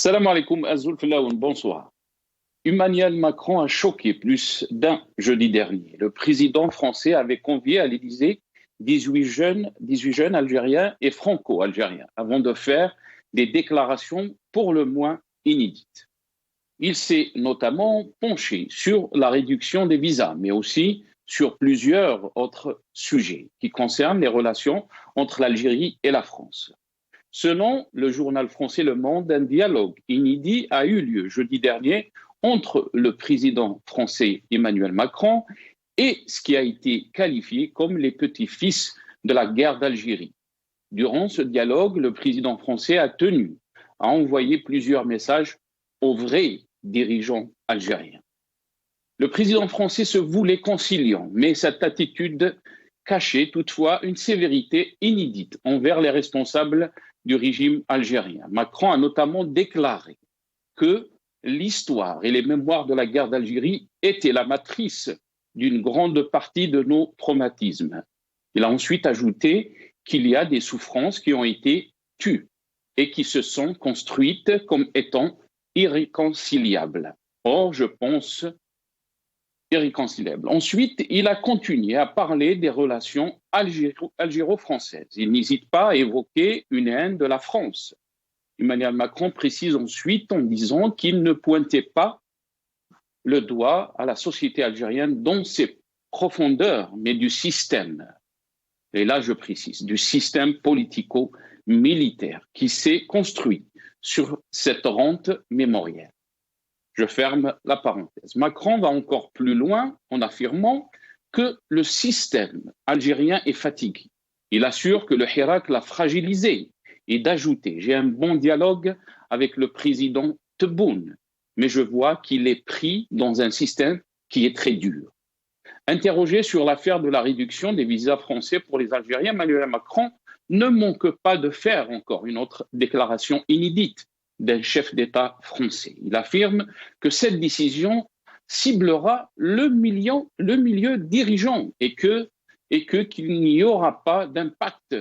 Salam alaikum, Azul Filaoun, bonsoir. Emmanuel Macron a choqué plus d'un jeudi dernier. Le président français avait convié à l'Élysée 18 jeunes Algériens et franco-algériens avant de faire des déclarations pour le moins inédites. Il s'est notamment penché sur la réduction des visas, mais aussi sur plusieurs autres sujets qui concernent les relations entre l'Algérie et la France. Selon le journal français Le Monde, un dialogue inédit a eu lieu jeudi dernier entre le président français Emmanuel Macron et ce qui a été qualifié comme les petits-fils de la guerre d'Algérie. Durant ce dialogue, le président français a tenu à envoyer plusieurs messages aux vrais dirigeants algériens. Le président français se voulait conciliant, mais cette attitude cachait toutefois une sévérité inédite envers les responsables du régime algérien. Macron a notamment déclaré que l'histoire et les mémoires de la guerre d'Algérie étaient la matrice d'une grande partie de nos traumatismes. Il a ensuite ajouté qu'il y a des souffrances qui ont été tues et qui se sont construites comme étant irréconciliables. Or, je pense irréconciliable. Ensuite, il a continué à parler des relations algéro-françaises. Il n'hésite pas à évoquer une haine de la France. Emmanuel Macron précise ensuite en disant qu'il ne pointait pas le doigt à la société algérienne dans ses profondeurs, mais du système. Et là, je précise, du système politico-militaire qui s'est construit sur cette rente mémorielle. Je ferme la parenthèse. Macron va encore plus loin en affirmant que le système algérien est fatigué. Il assure que le Hirak l'a fragilisé et d'ajouter « J'ai un bon dialogue avec le président Tebboune, mais je vois qu'il est pris dans un système qui est très dur ». Interrogé sur l'affaire de la réduction des visas français pour les Algériens, Emmanuel Macron ne manque pas de faire encore une autre déclaration inédite d'un chef d'État français. Il affirme que cette décision ciblera le milieu dirigeant et qu'il n'y aura pas d'impact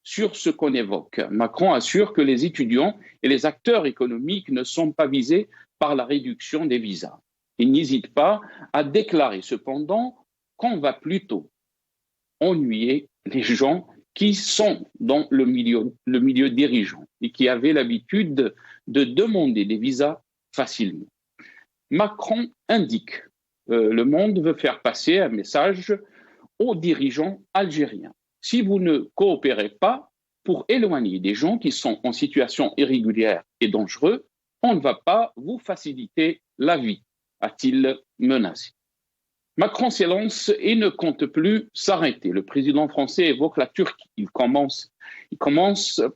sur ce qu'on évoque. Macron assure que les étudiants et les acteurs économiques ne sont pas visés par la réduction des visas. Il n'hésite pas à déclarer cependant qu'on va plutôt ennuyer les gens qui sont dans le milieu dirigeant et qui avaient l'habitude de demander des visas facilement. Macron indique Le Monde veut faire passer un message aux dirigeants algériens. Si vous ne coopérez pas pour éloigner des gens qui sont en situation irrégulière et dangereuse, on ne va pas vous faciliter la vie, a-t-il menacé. Macron s'élance et ne compte plus s'arrêter. Le président français évoque la Turquie. Il commence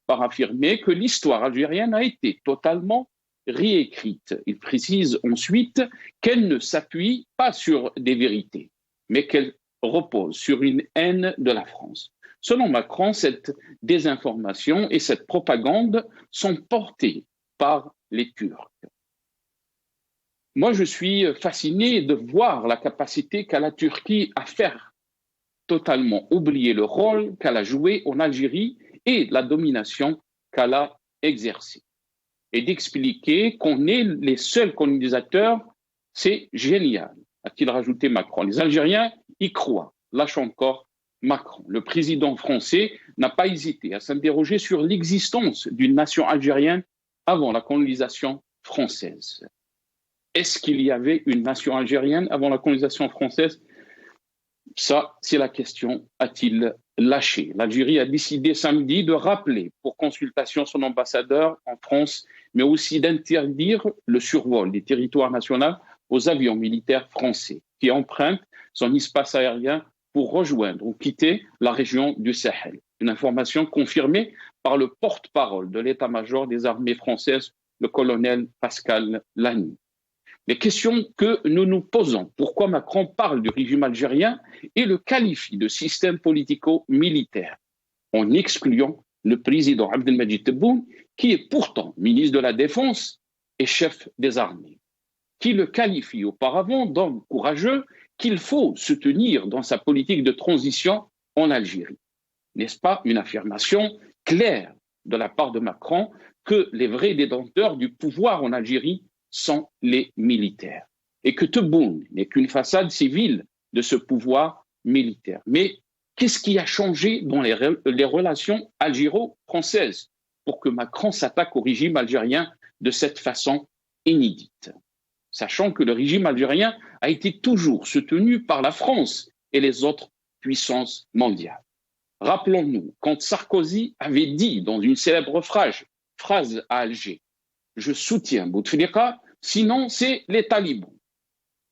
par affirmer que l'histoire algérienne a été totalement réécrite. Il précise ensuite qu'elle ne s'appuie pas sur des vérités, mais qu'elle repose sur une haine de la France. Selon Macron, cette désinformation et cette propagande sont portées par les Turcs. Moi, je suis fasciné de voir la capacité qu'a la Turquie à faire totalement oublier le rôle qu'elle a joué en Algérie et la domination qu'elle a exercée. Et d'expliquer qu'on est les seuls colonisateurs, c'est génial, a-t-il rajouté Macron. Les Algériens y croient, lâche encore Macron. Le président français n'a pas hésité à s'interroger sur l'existence d'une nation algérienne avant la colonisation française. Est-ce qu'il y avait une nation algérienne avant la colonisation française? Ça, c'est la question, a-t-il lâché? L'Algérie a décidé samedi de rappeler pour consultation son ambassadeur en France, mais aussi d'interdire le survol des territoires nationaux aux avions militaires français qui empruntent son espace aérien pour rejoindre ou quitter la région du Sahel. Une information confirmée par le porte-parole de l'état-major des armées françaises, le colonel Pascal Lamy. Les questions que nous nous posons, pourquoi Macron parle du régime algérien et le qualifie de système politico-militaire, en excluant le président Abdelmadjid Tebboune, qui est pourtant ministre de la Défense et chef des armées, qui le qualifie auparavant d'homme courageux qu'il faut soutenir dans sa politique de transition en Algérie. N'est-ce pas une affirmation claire de la part de Macron que les vrais détenteurs du pouvoir en Algérie sont les militaires et que Tebboune n'est qu'une façade civile de ce pouvoir militaire. Mais qu'est-ce qui a changé dans les relations algéro-françaises pour que Macron s'attaque au régime algérien de cette façon inédite, sachant que le régime algérien a été toujours soutenu par la France et les autres puissances mondiales. Rappelons-nous, quand Sarkozy avait dit dans une célèbre phrase à Alger, « Je soutiens Bouteflika, sinon c'est les talibans ».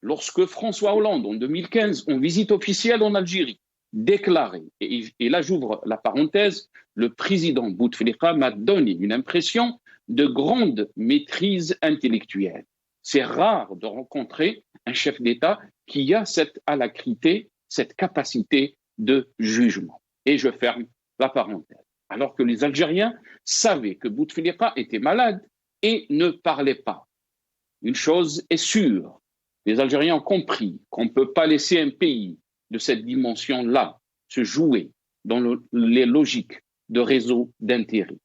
Lorsque François Hollande, en 2015, en visite officielle en Algérie, déclarait, et là j'ouvre la parenthèse, le président Bouteflika m'a donné une impression de grande maîtrise intellectuelle. C'est rare de rencontrer un chef d'État qui a cette alacrité, cette capacité de jugement. Et je ferme la parenthèse. Alors que les Algériens savaient que Bouteflika était malade et ne parlait pas. Une chose est sûre, les Algériens ont compris qu'on ne peut pas laisser un pays de cette dimension-là se jouer dans les logiques de réseau d'intérêts.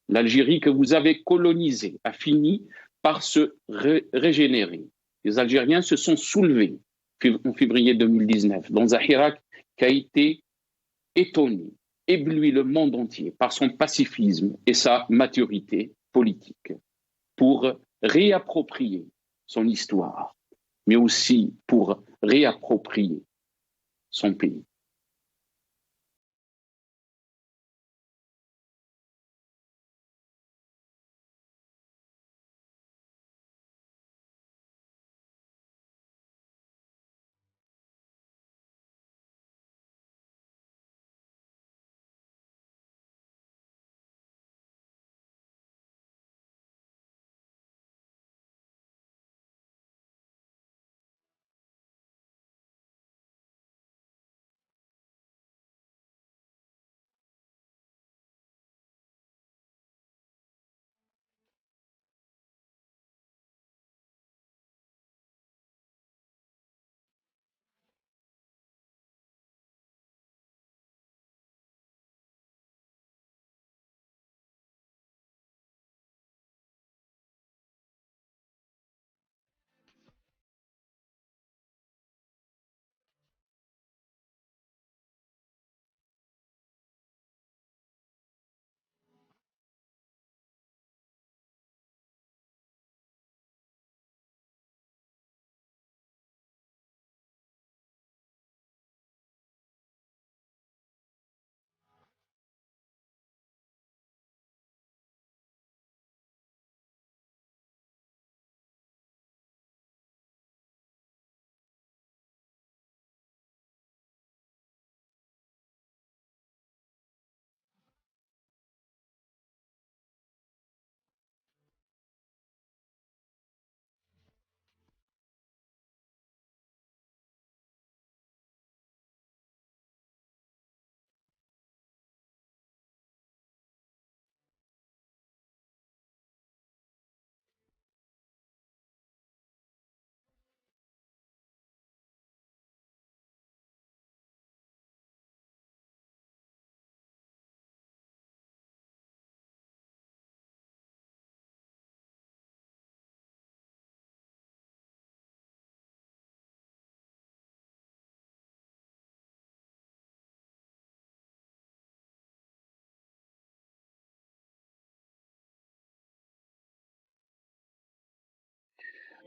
L'Algérie que vous avez colonisée a fini par se régénérer. Les Algériens se sont soulevés en février 2019 dans un Irak qui a été étonné, ébloui le monde entier par son pacifisme et sa maturité politique pour réapproprier son histoire, mais aussi pour réapproprier son pays.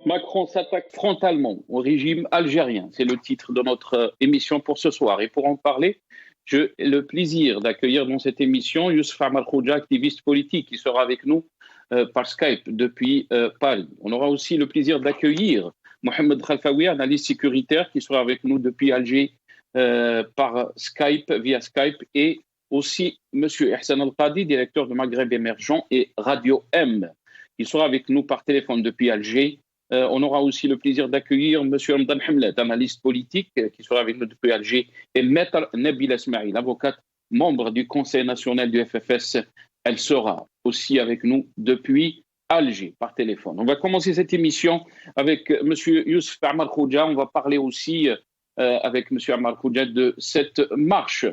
Macron s'attaque frontalement au régime algérien. C'est le titre de notre émission pour ce soir. Et pour en parler, j'ai le plaisir d'accueillir dans cette émission Youssef Amar Khoudja, activiste politique, qui sera avec nous par Skype depuis Paris. On aura aussi le plaisir d'accueillir Mohamed Khalfaoui, analyste sécuritaire, qui sera avec nous depuis Alger par Skype, via Skype, et aussi M. Ihsan Al-Qadi, directeur de Maghreb Émergent et Radio M, qui sera avec nous par téléphone depuis Alger. On aura aussi le plaisir d'accueillir M. Hamdan Hamlet, analyste politique, qui sera avec nous depuis Alger, et Maître Nabila Esmaïl, avocate, membre du Conseil national du FFS. Elle sera aussi avec nous depuis Alger, par téléphone. On va commencer cette émission avec M. Youssef Amar Khoudja. On va parler aussi avec M. Amar Khoudja de cette marche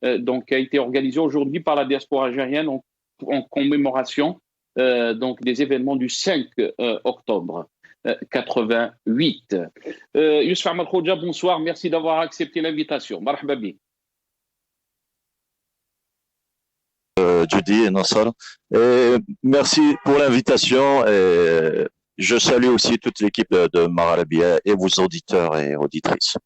qui a été organisée aujourd'hui par la diaspora algérienne en commémoration donc des événements du 5 octobre 88. Youssef Ahmed Khoja, bonsoir, merci d'avoir accepté l'invitation. Marhaba bik. Judy et Nassar. Et merci pour l'invitation. Et je salue aussi toute l'équipe de Marabia et vos auditeurs et auditrices.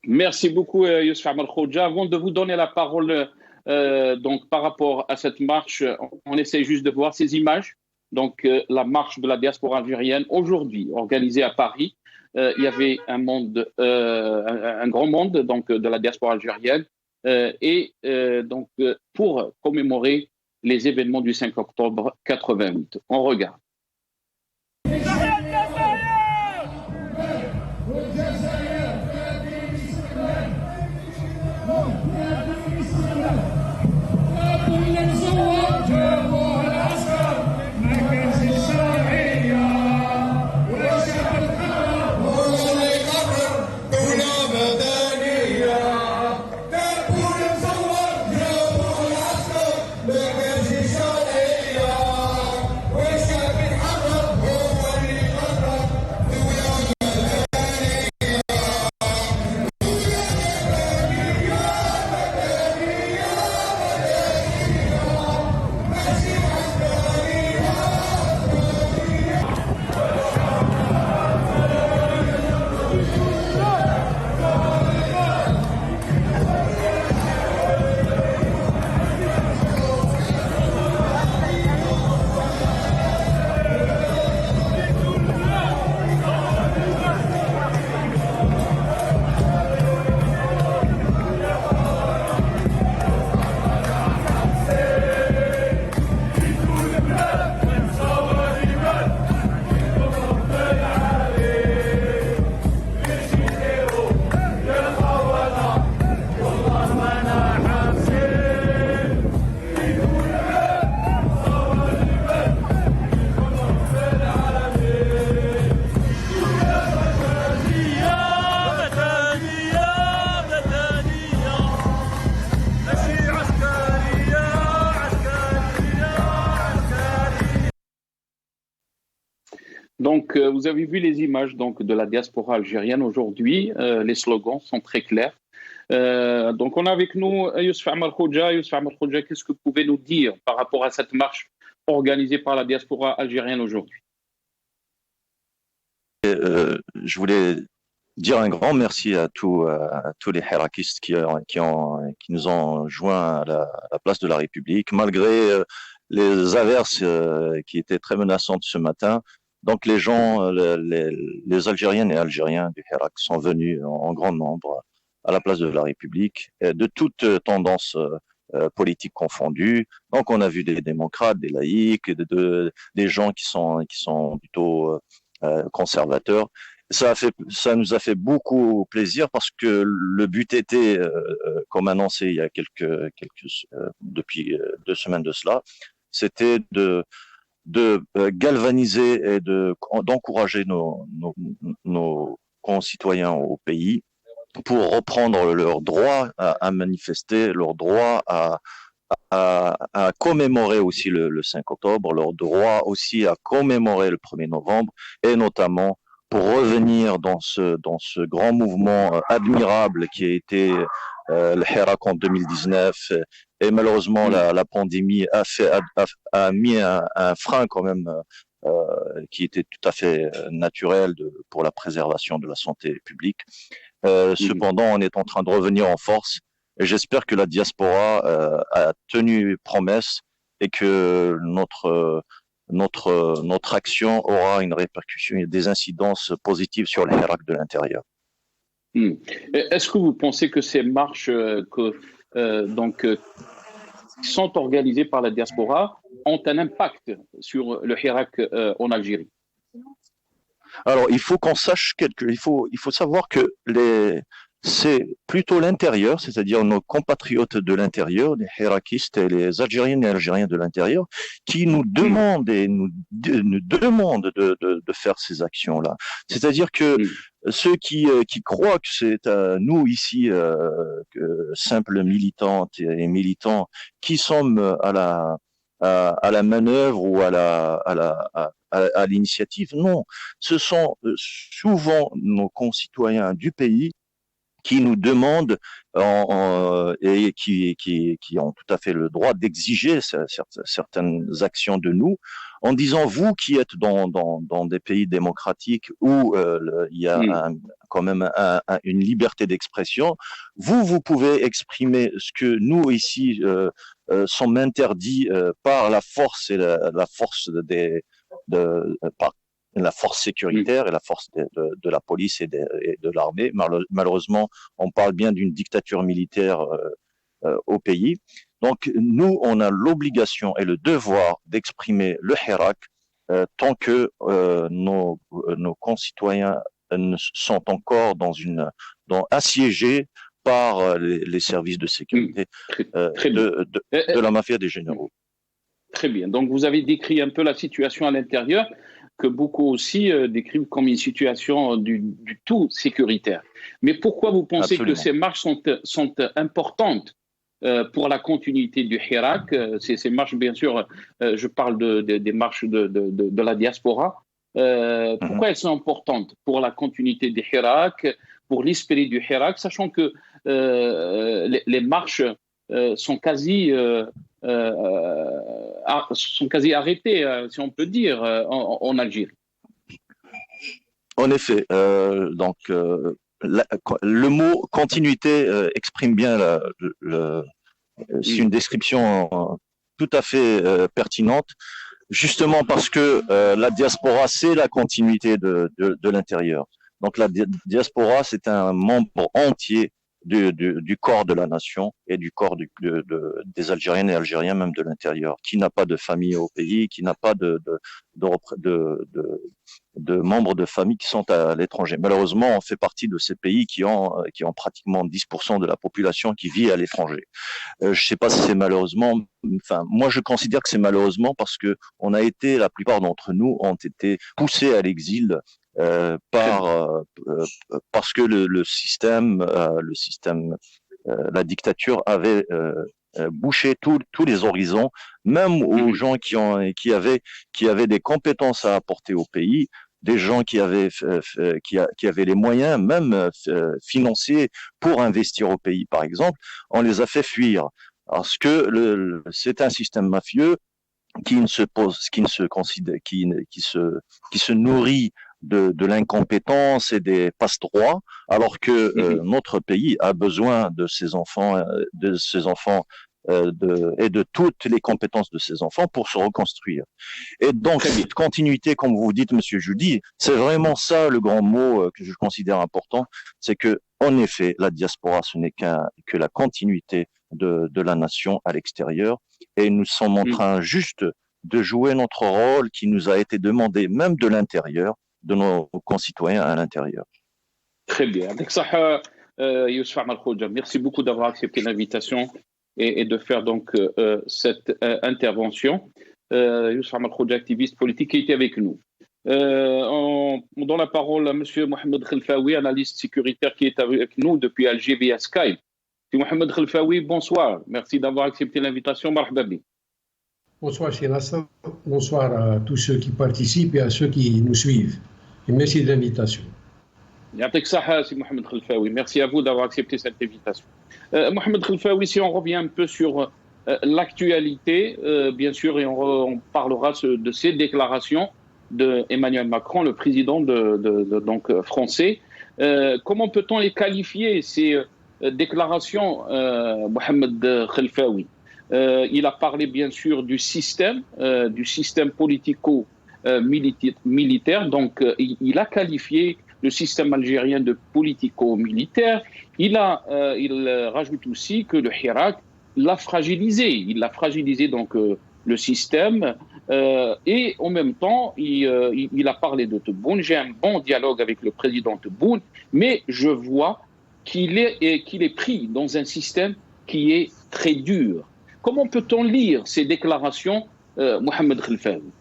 Merci beaucoup, Youssef Ahmed Khoja. Avant de vous donner la parole, donc par rapport à cette marche, on essaie juste de voir ces images. Donc, la marche de la diaspora algérienne aujourd'hui, organisée à Paris. Il y avait un grand monde donc, de la diaspora algérienne. Donc, pour commémorer les événements du 5 octobre 88. On regarde. Donc, vous avez vu les images donc, de la diaspora algérienne aujourd'hui. Les slogans sont très clairs. Donc, on a avec nous Youssef Ahmed Khoja. Youssef Ahmed Khoja, qu'est-ce que vous pouvez nous dire par rapport à cette marche organisée par la diaspora algérienne aujourd'hui? Je voulais dire un grand merci à tous les hirakistes qui nous ont joints à la place de la République, malgré les averses qui étaient très menaçantes ce matin. Donc les gens, les Algériennes et Algériens du Hirak sont venus en grand nombre à la place de la République, de toutes tendances politiques confondues. Donc on a vu des démocrates, des laïcs, des gens qui sont plutôt conservateurs. Ça nous a fait beaucoup plaisir parce que le but était, comme annoncé il y a depuis 2 semaines de cela, c'était de galvaniser et d'encourager nos concitoyens au pays pour reprendre leur droit à manifester, leur droit à commémorer aussi le 5 octobre, leur droit aussi à commémorer le 1er novembre, et notamment pour revenir dans ce grand mouvement admirable qui a été le Hirak en 2019. Et malheureusement, la pandémie a mis un frein quand même qui était tout à fait naturel pour la préservation de la santé publique. Cependant, on est en train de revenir en force et j'espère que la diaspora a tenu promesse et que notre action aura une répercussion et des incidences positives sur le Hirak de l'intérieur. Est-ce que vous pensez que ces marches sont organisées par la diaspora ont un impact sur le Hirak en Algérie? Alors, il faut qu'on sache il faut savoir que c'est plutôt l'intérieur, c'est-à-dire nos compatriotes de l'intérieur, les hirakistes et les Algériennes et Algériens de l'intérieur, qui nous demandent de faire ces actions-là. C'est-à-dire que ceux qui croient que c'est à nous ici, simples militantes et militants, qui sommes à la manœuvre ou à l'initiative. Non, ce sont souvent nos concitoyens du pays qui nous demandent et qui ont tout à fait le droit d'exiger certaines actions de nous, en disant, vous qui êtes dans des pays démocratiques où il y a quand même une liberté d'expression, vous pouvez exprimer ce que nous ici sommes interdits par la force et la force par la force sécuritaire et la force de la police et de l'armée. Malheureusement, on parle bien d'une dictature militaire au pays. Donc, nous, on a l'obligation et le devoir d'exprimer le hirak tant que nos concitoyens sont encore assiégés par les services de sécurité de la mafia des généraux. Très bien. Donc, vous avez décrit un peu la situation à l'intérieur, que beaucoup aussi décrivent comme une situation du tout sécuritaire. Mais pourquoi vous pensez Absolument. Que ces marches sont importantes pour la continuité du Hirak? Ces marches, bien sûr, je parle des marches de la diaspora. Pourquoi elles sont importantes pour la continuité du Hirak, pour l'esprit du Hirak, sachant que les marches sont quasi arrêtées, si on peut dire, en Algérie. En effet, donc le mot continuité exprime bien c'est une description tout à fait pertinente, justement parce que la diaspora, c'est la continuité de l'intérieur. Donc la diaspora, c'est un membre entier du corps de la nation et du corps des Algériennes et Algériens, même de l'intérieur, qui n'a pas de famille au pays, qui n'a pas de membres de famille qui sont à l'étranger. Malheureusement, on fait partie de ces pays qui ont pratiquement 10% de la population qui vit à l'étranger. Je ne sais pas si c'est malheureusement, enfin, moi je considère que c'est malheureusement parce que la plupart d'entre nous ont été poussés à l'exil parce que le système, la dictature avait bouché tous les horizons, même aux gens qui avaient des compétences à apporter au pays, des gens qui avaient les moyens, même financiers, pour investir au pays, par exemple. On les a fait fuir parce que c'est un système mafieux qui se nourrit de l'incompétence et des passe-droits, alors que notre pays a besoin de ses enfants, et de toutes les compétences de ses enfants pour se reconstruire. Et donc, cette continuité, comme vous dites, Monsieur Judy, c'est vraiment ça le grand mot que je considère important, c'est que, en effet, la diaspora, ce n'est que la continuité de la nation à l'extérieur, et nous sommes en train juste de jouer notre rôle qui nous a été demandé même de l'intérieur, de nos concitoyens à l'intérieur. Très bien. Avec ça, Youssef Amal Khoja, merci beaucoup d'avoir accepté l'invitation et de faire donc cette intervention. Youssef Amal Khoja, activiste politique, qui était avec nous. On donne la parole à M. Mohamed Khelfaoui, analyste sécuritaire qui est avec nous depuis Alger via Skype. Mohamed Khelfaoui, bonsoir. Merci d'avoir accepté l'invitation. Marhaba bi. Bonsoir, Cheikh Hassan. Bonsoir à tous ceux qui participent et à ceux qui nous suivent. Et merci de l'invitation. Mohamed Khelfaoui. Merci à vous d'avoir accepté cette invitation. Mohamed Khelfaoui, si on revient un peu sur l'actualité, bien sûr, et on parlera de ces déclarations d'Emmanuel Macron, le président donc français. Comment peut-on les qualifier, ces déclarations, Mohamed Khelfaoui? Il a parlé bien sûr du système politico-militaire. Donc, il a qualifié le système algérien de politico-militaire. Il rajoute aussi que le Hirak l'a fragilisé. Il a fragilisé donc le système. Et en même temps, il a parlé de Tebboune. J'ai un bon dialogue avec le président Tebboune, mais je vois qu'il est pris dans un système qui est très dur. Comment peut-on lire ces déclarations, Mohamed Khelfaoui?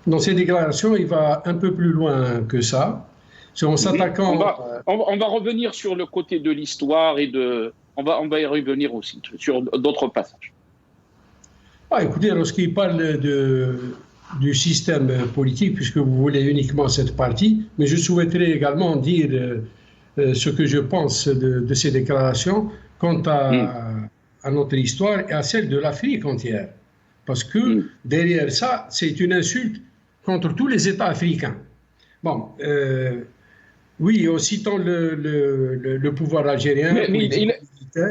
Dans ces déclarations, il va un peu plus loin que ça. En s'attaquant... On va revenir sur le côté de l'histoire et on va y revenir aussi sur d'autres passages. Écoutez, lorsqu'il parle du système politique, puisque vous voulez uniquement cette partie, mais je souhaiterais également dire ce que je pense de ces déclarations quant à notre histoire et à celle de l'Afrique entière. Parce que derrière ça, c'est une insulte contre tous les États africains. Bon, oui, en citant le pouvoir algérien.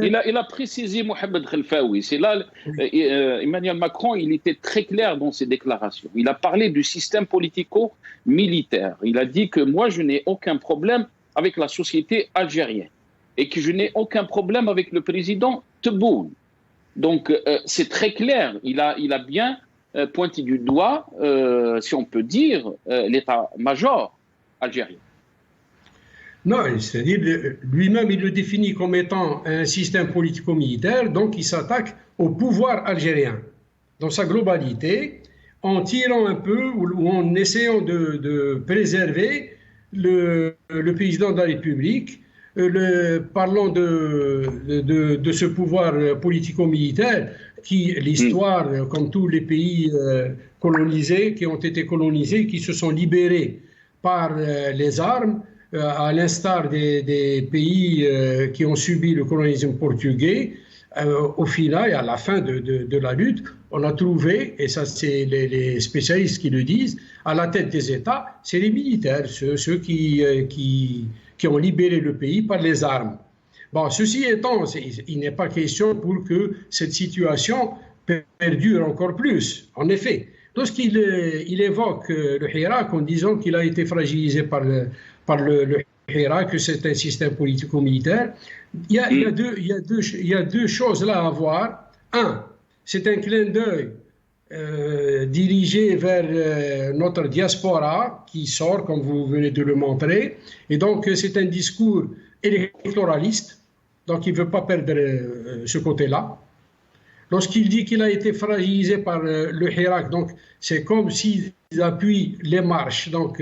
Il a précisé Mohamed Khelfaoui. C'est là, Emmanuel Macron, il était très clair dans ses déclarations. Il a parlé du système politico-militaire. Il a dit que moi, je n'ai aucun problème avec la société algérienne et que je n'ai aucun problème avec le président Tebboune. Donc, c'est très clair. Il a bien pointé du doigt, si on peut dire, l'état-major algérien. Non, c'est-à-dire, lui-même, il le définit comme étant un système politico-militaire, donc il s'attaque au pouvoir algérien dans sa globalité, en tirant un peu ou en essayant de préserver le président de la République, parlant de ce pouvoir politico-militaire qui, l'histoire, comme tous les pays colonisés, qui ont été colonisés, qui se sont libérés par les armes, à l'instar des pays qui ont subi le colonialisme portugais, au final et à la fin de la lutte, on a trouvé, et ça c'est les spécialistes qui le disent, à la tête des États, c'est les militaires, ceux qui ont libéré le pays par les armes. Bon, ceci étant, il n'est pas question pour que cette situation perdure encore plus, en effet. Lorsqu'il évoque le Hirak en disant qu'il a été fragilisé par le Hirak, que c'est un système politico-militaire, il y a deux choses là à voir. Un, c'est un clin d'œil dirigé vers notre diaspora qui sort, comme vous venez de le montrer. Et donc, c'est un discours électoraliste. Donc, il ne veut pas perdre ce côté-là. Lorsqu'il dit qu'il a été fragilisé par le Hirak, donc c'est comme s'il appuie les marches. Donc,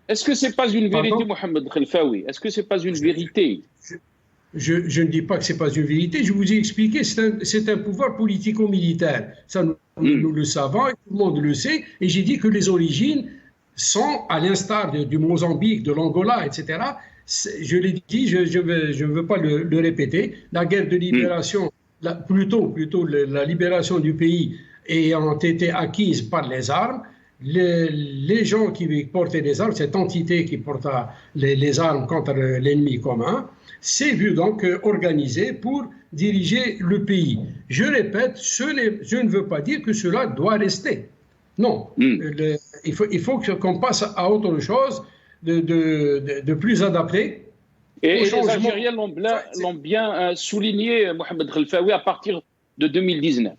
est-ce que ce n'est pas une vérité, Mohamed Khelfaoui? Est-ce que ce n'est pas une vérité? Je ne dis pas que ce n'est pas une vérité. Je vous ai expliqué, c'est un pouvoir politico-militaire. Ça, nous le savons, et tout le monde le sait. Et j'ai dit que les origines sont, à l'instar du Mozambique, de l'Angola, etc., je l'ai dit, je ne veux pas le répéter, la guerre de libération, plutôt la libération du pays ayant été acquise par les armes, les gens qui portaient les armes, cette entité qui porte les armes contre l'ennemi commun, s'est vu donc organisé pour diriger le pays. Je répète, je ne veux pas dire que cela doit rester. Non, il faut qu'on passe à autre chose, de plus adapté. Et les Algériens l'ont bien souligné, Mohamed Khelfaoui, à partir de 2019.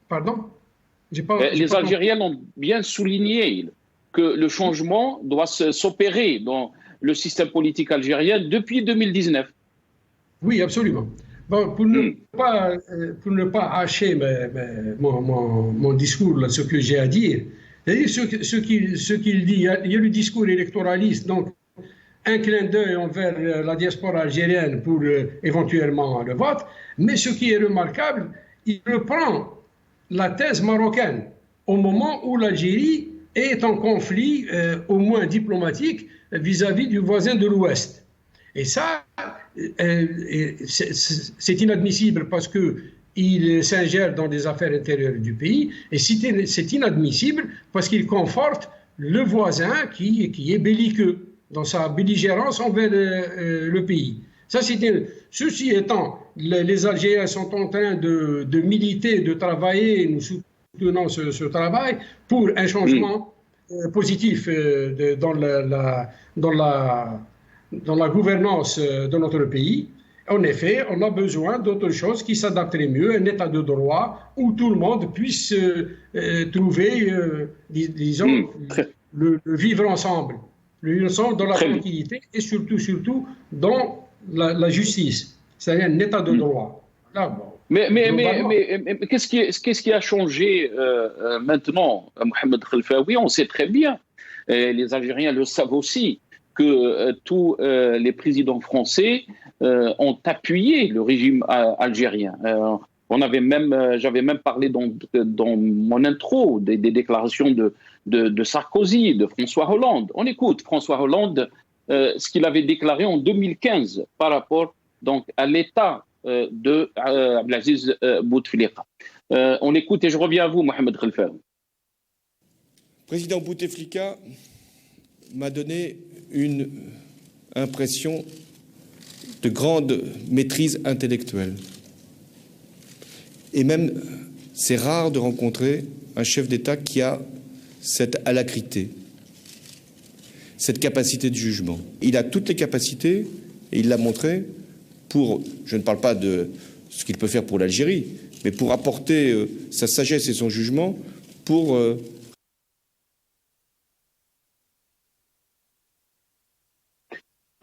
Pardon? Les Algériens l'ont bien souligné que le changement doit s'opérer dans le système politique algérien depuis 2019. Oui, absolument. Bon, pour ne pas hacher mon discours, là, ce que j'ai à dire, c'est-à-dire ce qu'il dit, il y a le discours électoraliste, donc un clin d'œil envers la diaspora algérienne pour éventuellement le vote, mais ce qui est remarquable, il reprend la thèse marocaine au moment où l'Algérie est en conflit, au moins diplomatique, vis-à-vis du voisin de l'Ouest. Et ça, c'est inadmissible parce qu'il s'ingère dans les affaires intérieures du pays, et c'est inadmissible parce qu'il conforte le voisin qui est belliqueux dans sa belligérance envers le pays. Ceci étant, les Algériens sont en train de militer, de travailler, nous soutenons ce travail pour un changement positif dans la gouvernance de notre pays. En effet, on a besoin d'autre chose qui s'adapterait mieux, un état de droit où tout le monde puisse trouver, disons, le vivre ensemble. Le vivre ensemble dans la tranquillité et surtout dans la justice, c'est-à-dire un état de droit. Là, bon, mais qu'est-ce qui a changé maintenant, Mohamed Khelfaoui? On sait très bien, et les Algériens le savent aussi, que tous les présidents français ont appuyé le régime algérien. J'avais même parlé dans mon intro des déclarations de Sarkozy, de François Hollande. On écoute François Hollande, ce qu'il avait déclaré en 2015 par rapport donc à l'état de Abdelaziz Bouteflika. On écoute et je reviens à vous, Mohamed Khelfaoui. Le président Bouteflika m'a donné une impression de grande maîtrise intellectuelle. Et même, c'est rare de rencontrer un chef d'État qui a cette alacrité, cette capacité de jugement. Il a toutes les capacités, et il l'a montré, pour, je ne parle pas de ce qu'il peut faire pour l'Algérie, mais pour apporter sa sagesse et son jugement pour...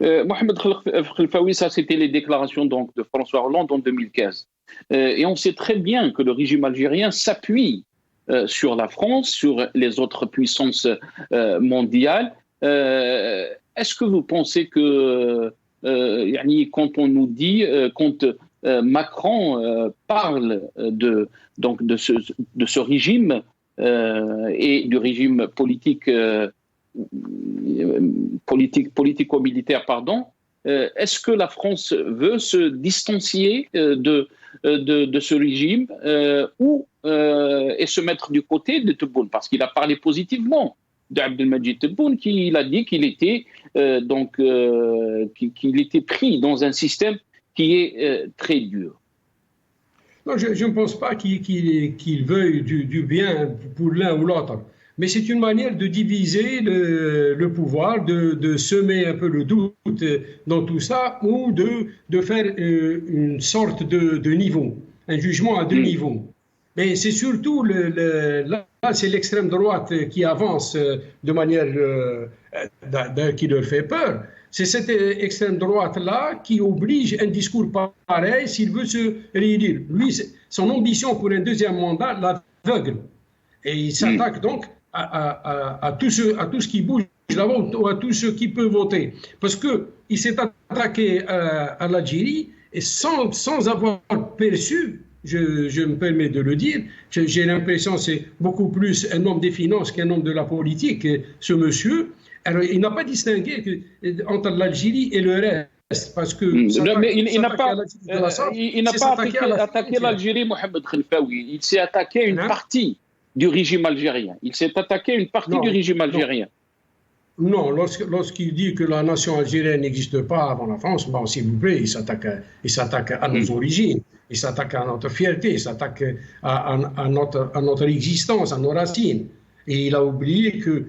Mohamed Khelfaoui, ça c'était les déclarations donc, de François Hollande en 2015. Et on sait très bien que le régime algérien s'appuie sur la France, sur les autres puissances mondiales. Est-ce que vous pensez que, quand on nous dit, quand Macron parle de ce régime et du régime politico-militaire, est-ce que la France veut se distancier de ce régime et se mettre du côté de Tebboune, parce qu'il a parlé positivement d'Abdelmadjid Tebboune, qu'il a dit qu'il était qu'il était pris dans un système qui est très dur. Non, je ne pense pas qu'il veuille du bien pour l'un ou l'autre. Mais c'est une manière de diviser le pouvoir, de semer un peu le doute dans tout ça, ou de faire une sorte de niveau, un jugement à deux niveaux. Mais c'est surtout, là, c'est l'extrême droite qui avance de manière qui leur fait peur. C'est cette extrême droite-là qui oblige un discours pareil s'il veut se réélire. Lui, son ambition pour un deuxième mandat l'aveugle. Et il s'attaque donc à tout ce qui bouge là-bas, ou à tous ceux qui peuvent voter. Parce qu'il s'est attaqué à l'Algérie et sans avoir perçu, je me permets de le dire, j'ai l'impression que c'est beaucoup plus un homme des finances qu'un homme de la politique, ce monsieur. Alors, il n'a pas distingué entre l'Algérie et le reste. Parce que mais il n'a pas attaqué l'Algérie, Mohamed Khelfaoui. Il s'est attaqué à une partie du régime algérien. Il s'est attaqué à une partie du régime algérien. Non, lorsqu'il dit que la nation algérienne n'existe pas avant la France, bon, s'il vous plaît, il s'attaque à nos origines, il s'attaque à notre fierté, il s'attaque à notre existence, à nos racines. Et il a oublié que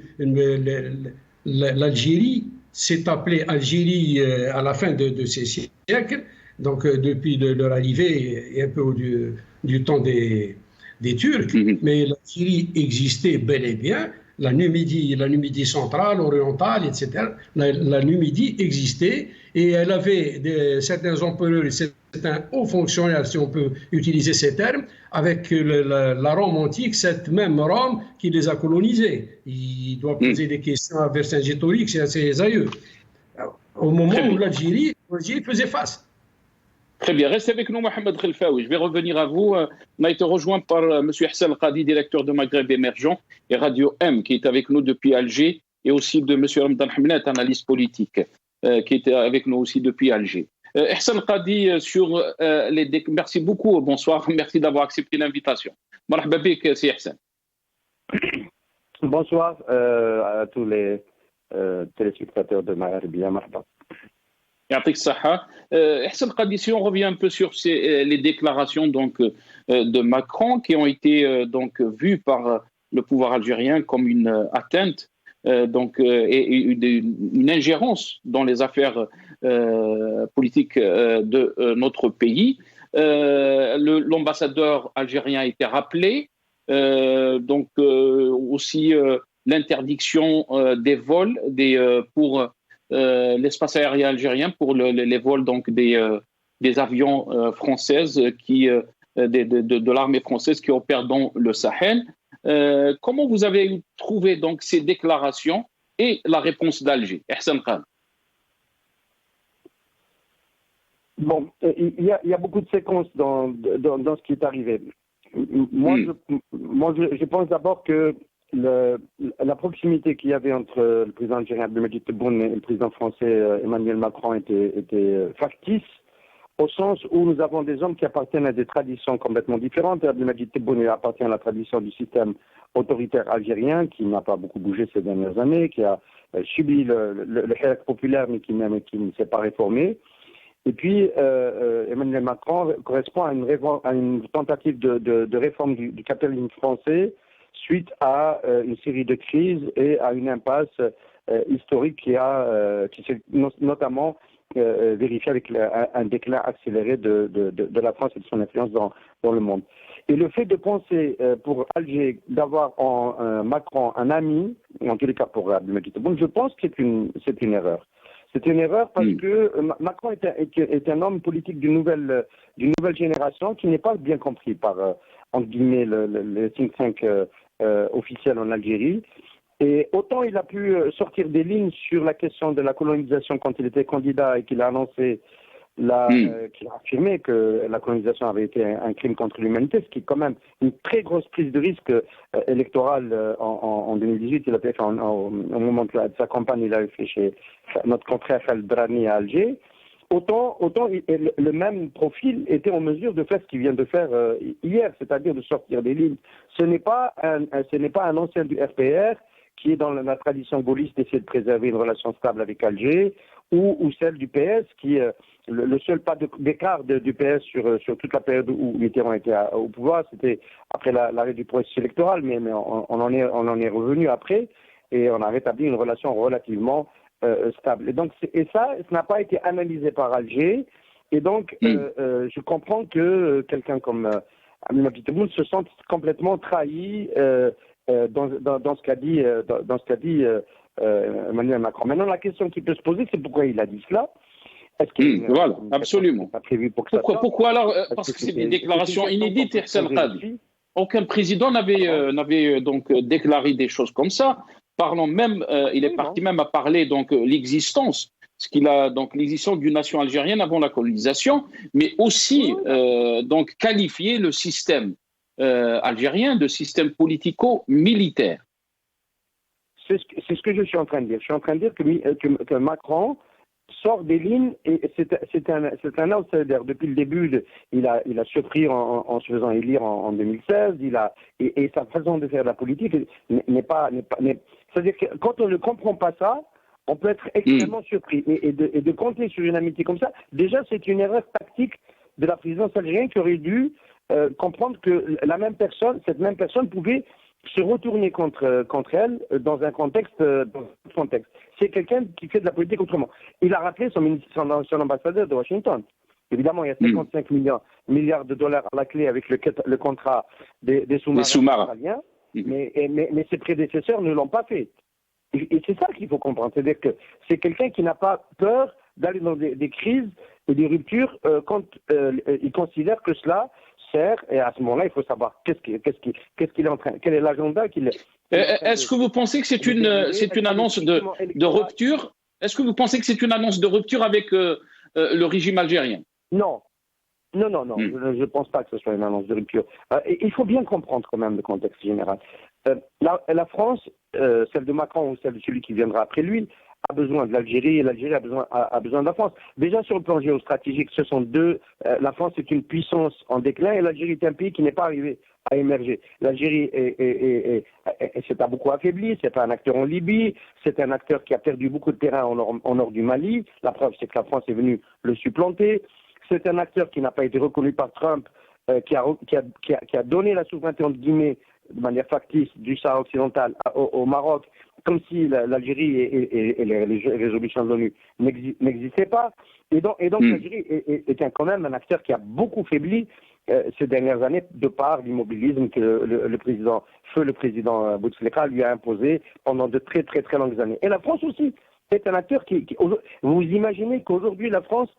l'Algérie s'est appelée Algérie à la fin de ces siècles, donc depuis leur arrivée et un peu du temps des Turcs, mais l'Algérie existait bel et bien, la Numidie centrale, orientale, etc. La Numidie existait et elle avait certains empereurs et certains hauts fonctionnaires, si on peut utiliser ces termes, avec la Rome antique, cette même Rome qui les a colonisés. Il doit poser des questions à Vercingétorix et à ses aïeux. Au moment où l'Algérie faisait face. Très bien, restez avec nous, Mohamed Khelfaoui. Je vais revenir à vous. On a été rejoint par M. Hessel Qadi, directeur de Maghreb Émergent et Radio M, qui est avec nous depuis Alger, et aussi de M. Ramadan Hamnet, analyste politique, qui était avec nous aussi depuis Alger. Hessel Qadi, merci beaucoup, bonsoir, merci d'avoir accepté l'invitation. Marhaba bik, c'est Hessel. Bonsoir à tous les téléspectateurs de Maghrébia. Marhaba. Hessel Qadi, si on revient un peu sur les déclarations de Macron qui ont été vues par le pouvoir algérien comme une atteinte et une ingérence dans les affaires politiques de notre pays. L'ambassadeur algérien a été rappelé, aussi l'interdiction des vols pour l'espace aérien algérien, pour les vols des avions françaises de l'armée française qui opèrent dans le Sahel. Comment vous avez trouvé donc ces déclarations et la réponse d'Alger, Hessel Qadi? Bon, il y a beaucoup de séquences dans ce qui est arrivé. Moi, je pense d'abord que la proximité qu'il y avait entre le président algérien Abdelmadjid Tebboune et le président français Emmanuel Macron était factice, au sens où nous avons des hommes qui appartiennent à des traditions complètement différentes. Abdelmadjid Tebboune appartient à la tradition du système autoritaire algérien, qui n'a pas beaucoup bougé ces dernières années, qui a subi le hirak populaire, mais qui ne s'est pas réformé. Et puis, Emmanuel Macron correspond à une tentative de réforme du capitalisme français suite à une série de crises et à une impasse historique qui s'est notamment vérifiée avec un déclin accéléré de la France et de son influence dans le monde. Et le fait de penser pour Alger d'avoir en Macron un ami, en tous les cas pour Abdelmadjid Tebboune, je pense que c'est une erreur. C'est une erreur parce que Macron est un homme politique d'une nouvelle génération qui n'est pas bien compris par, entre guillemets, le think tank officiel en Algérie. Et autant il a pu sortir des lignes sur la question de la colonisation quand il était candidat et qu'il a annoncé, qu'il a affirmé que la colonisation avait été un crime contre l'humanité, ce qui est quand même une très grosse prise de risque électorale en 2018. Il a fait au moment de sa campagne, il avait fait chez notre confrère Khaled Brani à Alger. Autant le même profil était en mesure de faire ce qu'il vient de faire hier, c'est-à-dire de sortir des lignes. Ce n'est pas un ancien du RPR qui est dans la tradition gaulliste d'essayer de préserver une relation stable avec Alger, ou celle du PS, qui le seul pas d'écart du PS sur toute la période où Mitterrand était au pouvoir, c'était après l'arrêt du processus électoral, mais on en est revenu après, et on a rétabli une relation relativement stable. Et donc, ça n'a pas été analysé par Alger, et donc je comprends que quelqu'un comme Abdelmadjid Tebboune se sente complètement trahi dans ce qu'a dit Emmanuel Macron. Maintenant, la question qui peut se poser, c'est pourquoi il a dit cela. Est-ce qu'il voilà, absolument. pas prévu pour que pourquoi alors Parce que c'est une déclaration inédite, Hercel Khadi. Aucun président n'avait donc déclaré des choses comme ça. Parlons même, il est parti même à parler donc l'existence d'une nation algérienne avant la colonisation, mais aussi donc qualifier le système algérien de système politico-militaire. C'est ce que je suis en train de dire. Je suis en train de dire que Macron sort des lignes et c'est un outsider. Depuis le début, il a surpris en se faisant élire en 2016. Et sa façon de faire la politique n'est pas. C'est-à-dire que quand on ne comprend pas ça, on peut être extrêmement surpris. Et de compter sur une amitié comme ça, déjà c'est une erreur tactique de la présidence algérienne qui aurait dû comprendre que cette même personne pouvait se retourner contre elle dans un contexte. C'est quelqu'un qui fait de la politique autrement. Il a rappelé son ambassadeur de Washington. Évidemment, il y a 55 milliards de dollars à la clé avec le contrat des sous-marins australiens, mais ses prédécesseurs ne l'ont pas fait. Et c'est ça qu'il faut comprendre. C'est-à-dire que c'est quelqu'un qui n'a pas peur d'aller dans des crises et des ruptures quand il considère que cela sert, et à ce moment-là, il faut savoir qu'est-ce qu'il est en train, quel est l'agenda qu'il est. Est-ce que vous pensez que c'est une annonce de rupture? Est-ce que vous pensez que c'est une annonce de rupture avec le régime algérien? Non. Je ne pense pas que ce soit une annonce de rupture. Il faut bien comprendre quand même le contexte général. La France, celle de Macron ou celle de celui qui viendra après lui, a besoin de l'Algérie et l'Algérie a besoin de la France. Déjà sur le plan géostratégique, ce sont deux. La France est une puissance en déclin et l'Algérie est un pays qui n'est pas arrivé à émerger. L'Algérie s'est beaucoup affaibli, c'est pas un acteur en Libye, c'est un acteur qui a perdu beaucoup de terrain au nord du Mali. La preuve, c'est que la France est venue le supplanter. C'est un acteur qui n'a pas été reconnu par Trump, qui a donné la souveraineté, entre guillemets, de manière factice, du Sahara occidental au Maroc, comme si l'Algérie et les résolutions de l'ONU n'existaient pas. Et donc l'Algérie est quand même un acteur qui a beaucoup faibli ces dernières années de par l'immobilisme que le président Bouteflika lui a imposé pendant de très très très longues années. Et la France aussi est un acteur vous imaginez qu'aujourd'hui la France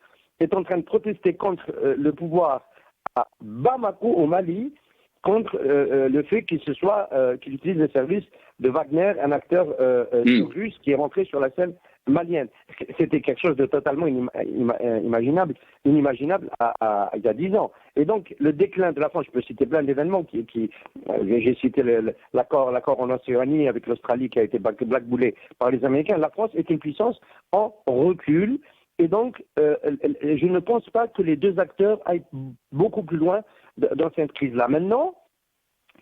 est en train de protester contre le pouvoir à Bamako au Mali, contre le fait qu'il utilise les services de Wagner, un acteur russe qui est rentré sur la scène malienne. C'était quelque chose de totalement inimaginable il y a 10 ans. Et donc, le déclin de la France, je peux citer plein d'événements j'ai cité l'accord en Océanie avec l'Australie qui a été blackboulé par les Américains. La France est une puissance en recul. Et donc, je ne pense pas que les deux acteurs aillent beaucoup plus loin dans cette crise-là. Maintenant,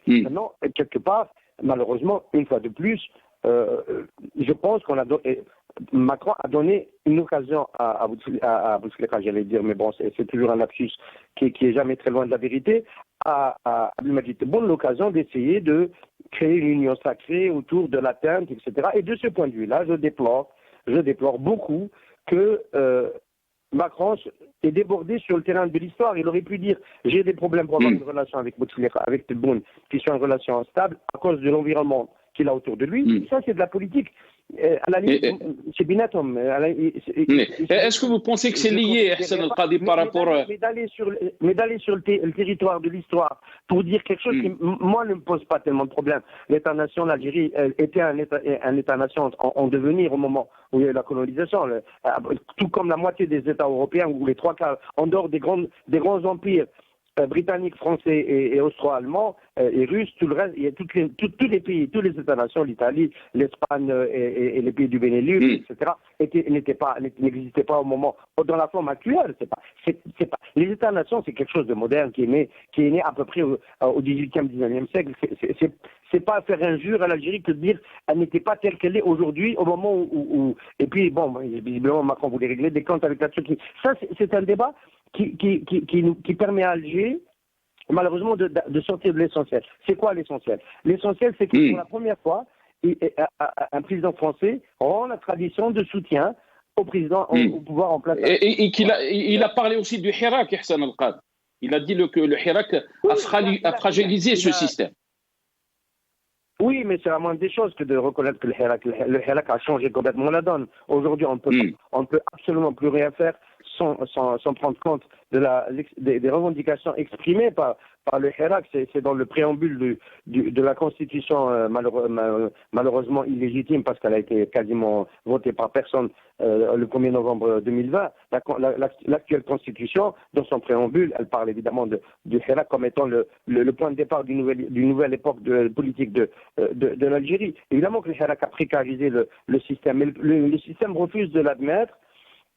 quelque part, malheureusement, une fois de plus, je pense Macron a donné une occasion à Bouteflika, j'allais dire, mais bon, c'est toujours un lapsus qui est jamais très loin de la vérité, à Abdelmadjid Tebboune l'occasion d'essayer de créer une union sacrée autour de l'atteinte, etc. Et de ce point de vue-là, je déplore beaucoup que Macron est débordé sur le terrain de l'histoire. Il aurait pu dire j'ai des problèmes pour avoir une relation avec Bouteflika, avec Tebboune, qui soit une relation stable à cause de l'environnement qu'il a autour de lui. Ça, c'est de la politique. À la limite, c'est Binatom. Est-ce que vous pensez que c'est lié, Hassan El-Qadi, par rapport mais d'aller sur le territoire de l'histoire pour dire quelque chose qui, moi, ne me pose pas tellement de problème. L'État-nation, l'Algérie était un État-nation en devenir au moment où il y a eu la colonisation. Tout comme la moitié des États européens, ou les 3/4, en dehors des grands empires britanniques, français et austro-allemands et russes, tout le reste, il y a tous les pays, tous les États-nations, l'Italie, l'Espagne et les pays du Benelux, etc., n'existaient pas au moment, dans la forme actuelle. Les États-nations, c'est quelque chose de moderne qui est né à peu près au XVIIIe, XIXe siècle. C'est pas faire injure à l'Algérie que de dire elle n'était pas telle qu'elle est aujourd'hui au moment où et puis bon, visiblement Macron voulait régler des comptes avec la Turquie. Ça, c'est un débat qui permet à Alger, malheureusement, de sortir de l'essentiel. C'est quoi l'essentiel? L'essentiel, c'est que pour la première fois, un président français rend la tradition de soutien au président au pouvoir en place. Et il a parlé aussi du Hirak, Hassan El-Qadi. Il a dit que le Hirak a fragilisé ce système. Oui, mais c'est la moindre des choses que de reconnaître que le Hirak a changé complètement la donne. Aujourd'hui, on ne peut absolument plus rien faire sans prendre compte des revendications exprimées par le Hirak. C'est dans le préambule de la Constitution, malheureusement illégitime parce qu'elle a été quasiment votée par personne le 1er novembre 2020. L'actuelle Constitution, dans son préambule, elle parle évidemment du Hirak comme étant le point de départ d'une nouvelle époque de politique de l'Algérie. Évidemment que le Hirak a précarisé le système, mais le système refuse de l'admettre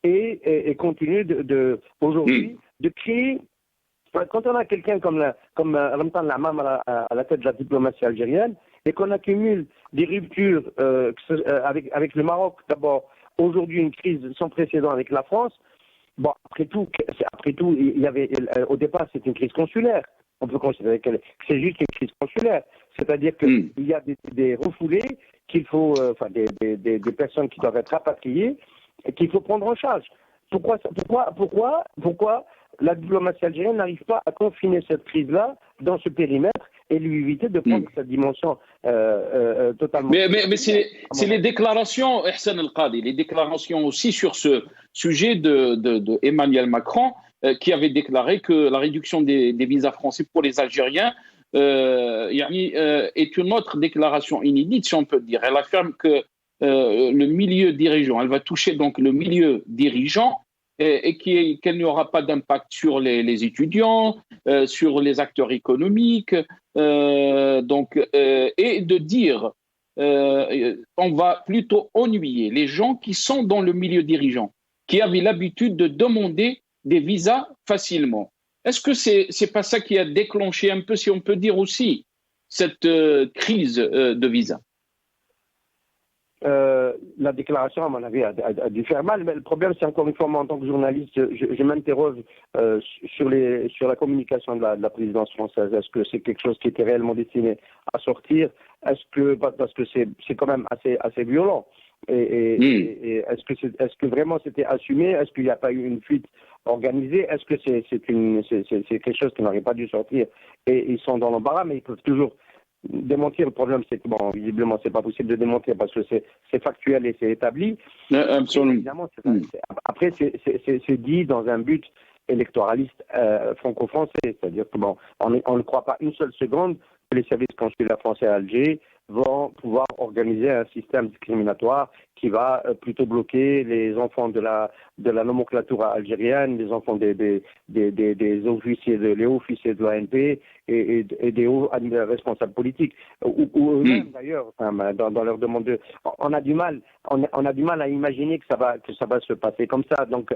et continue aujourd'hui de créer. Quand on a quelqu'un comme Ramtan Lamam à la tête de la diplomatie algérienne et qu'on accumule des ruptures avec le Maroc d'abord, aujourd'hui une crise sans précédent avec la France, bon, après tout, il y avait, au départ, c'est une crise consulaire. On peut considérer que c'est juste une crise consulaire. C'est-à-dire qu'il y a des refoulés qu'il faut, des personnes qui doivent être rapatriées et qu'il faut prendre en charge. Pourquoi la diplomatie algérienne n'arrive pas à confiner cette crise-là dans ce périmètre et lui éviter de prendre cette dimension totalement... Mais c'est les déclarations, Hassan El-Qadi, les déclarations aussi sur ce sujet de Emmanuel Macron, qui avait déclaré que la réduction des visas français pour les Algériens est une autre déclaration inédite, si on peut dire. Elle affirme que le milieu dirigeant, elle va toucher donc le milieu dirigeant, et qu'elle n'y aura pas d'impact sur les étudiants, sur les acteurs économiques, et de dire on va plutôt ennuyer les gens qui sont dans le milieu dirigeant, qui avaient l'habitude de demander des visas facilement. Est-ce que c'est pas ça qui a déclenché un peu, si on peut dire aussi, cette crise de visa? La déclaration, à mon avis, a dû faire mal, mais le problème, c'est encore une fois, moi, en tant que journaliste, je m'interroge sur la communication de la présidence française. Est-ce que c'est quelque chose qui était réellement destiné à sortir? Parce que c'est quand même assez violent. Et est-ce que vraiment c'était assumé? Est-ce qu'il n'y a pas eu une fuite organisée? Est-ce que c'est quelque chose qui n'aurait pas dû sortir? Et ils sont dans l'embarras, mais ils peuvent toujours démentir. Le problème, c'est que, bon, visiblement, c'est pas possible de démentir parce que c'est factuel et c'est établi. Absolument. Évidemment, après, c'est dit dans un but électoraliste franco-français. C'est-à-dire que, bon, on ne croit pas une seule seconde que les services consulaires français à Alger vont pouvoir organiser un système discriminatoire qui va plutôt bloquer les enfants de la nomenclature algérienne, les enfants des officiers, les hauts officiers de l'ANP et des hauts responsables politiques, ou eux-mêmes d'ailleurs, dans leur demande de... On a du mal à imaginer que ça va se passer comme ça. Donc,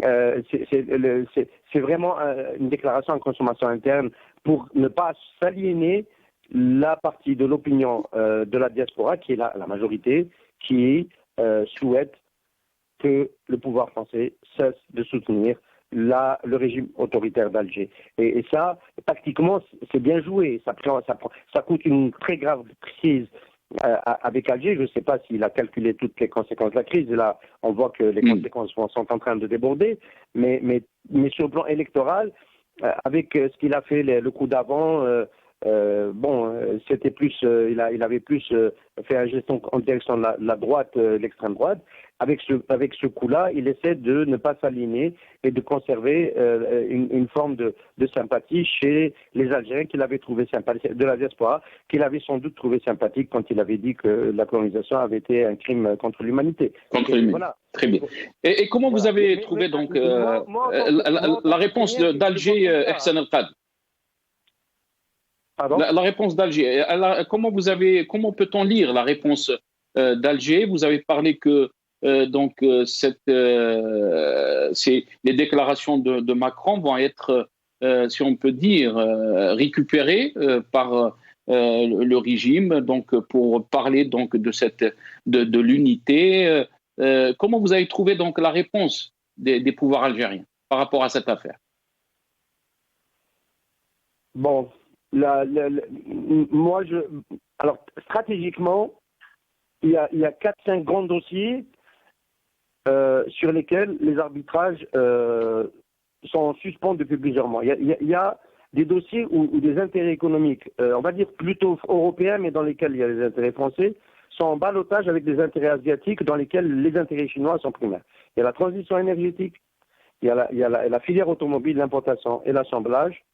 c'est vraiment une déclaration en consommation interne pour ne pas s'aliéner la partie de l'opinion de la diaspora, qui est la majorité, qui souhaite que le pouvoir français cesse de soutenir le régime autoritaire d'Alger. Et ça, tactiquement, c'est bien joué. Ça coûte une très grave crise avec Alger. Je ne sais pas s'il a calculé toutes les conséquences de la crise. Là, on voit que les conséquences sont en train de déborder. Mais sur le plan électoral, avec ce qu'il a fait le coup d'avant, c'était plus, il avait plus fait un geste en direction de la droite, l'extrême droite. Avec ce coup-là, il essaie de ne pas s'aligner et de conserver une forme de sympathie chez les Algériens qu'il avait trouvé sympathique, de la diaspora, qu'il avait sans doute trouvé sympathique quand il avait dit que la colonisation avait été un crime contre l'humanité. Voilà. Très bien. Et comment vous avez trouvé donc la réponse d'Alger, Ehsan El-Qad? La réponse d'Alger. Comment peut-on lire la réponse d'Alger? Vous avez parlé que les déclarations de Macron vont être, si on peut dire, récupérées par le régime, donc pour parler donc de l'unité. Comment vous avez trouvé donc la réponse des pouvoirs algériens par rapport à cette affaire? Bon. Alors, stratégiquement, il y a 4-5 grands dossiers sur lesquels les arbitrages sont en suspens depuis plusieurs mois. Il y a des dossiers où des intérêts économiques, on va dire plutôt européens, mais dans lesquels il y a des intérêts français, sont en ballottage avec des intérêts asiatiques dans lesquels les intérêts chinois sont primaires. Il y a la transition énergétique, il y a la filière automobile, l'importation et l'assemblage.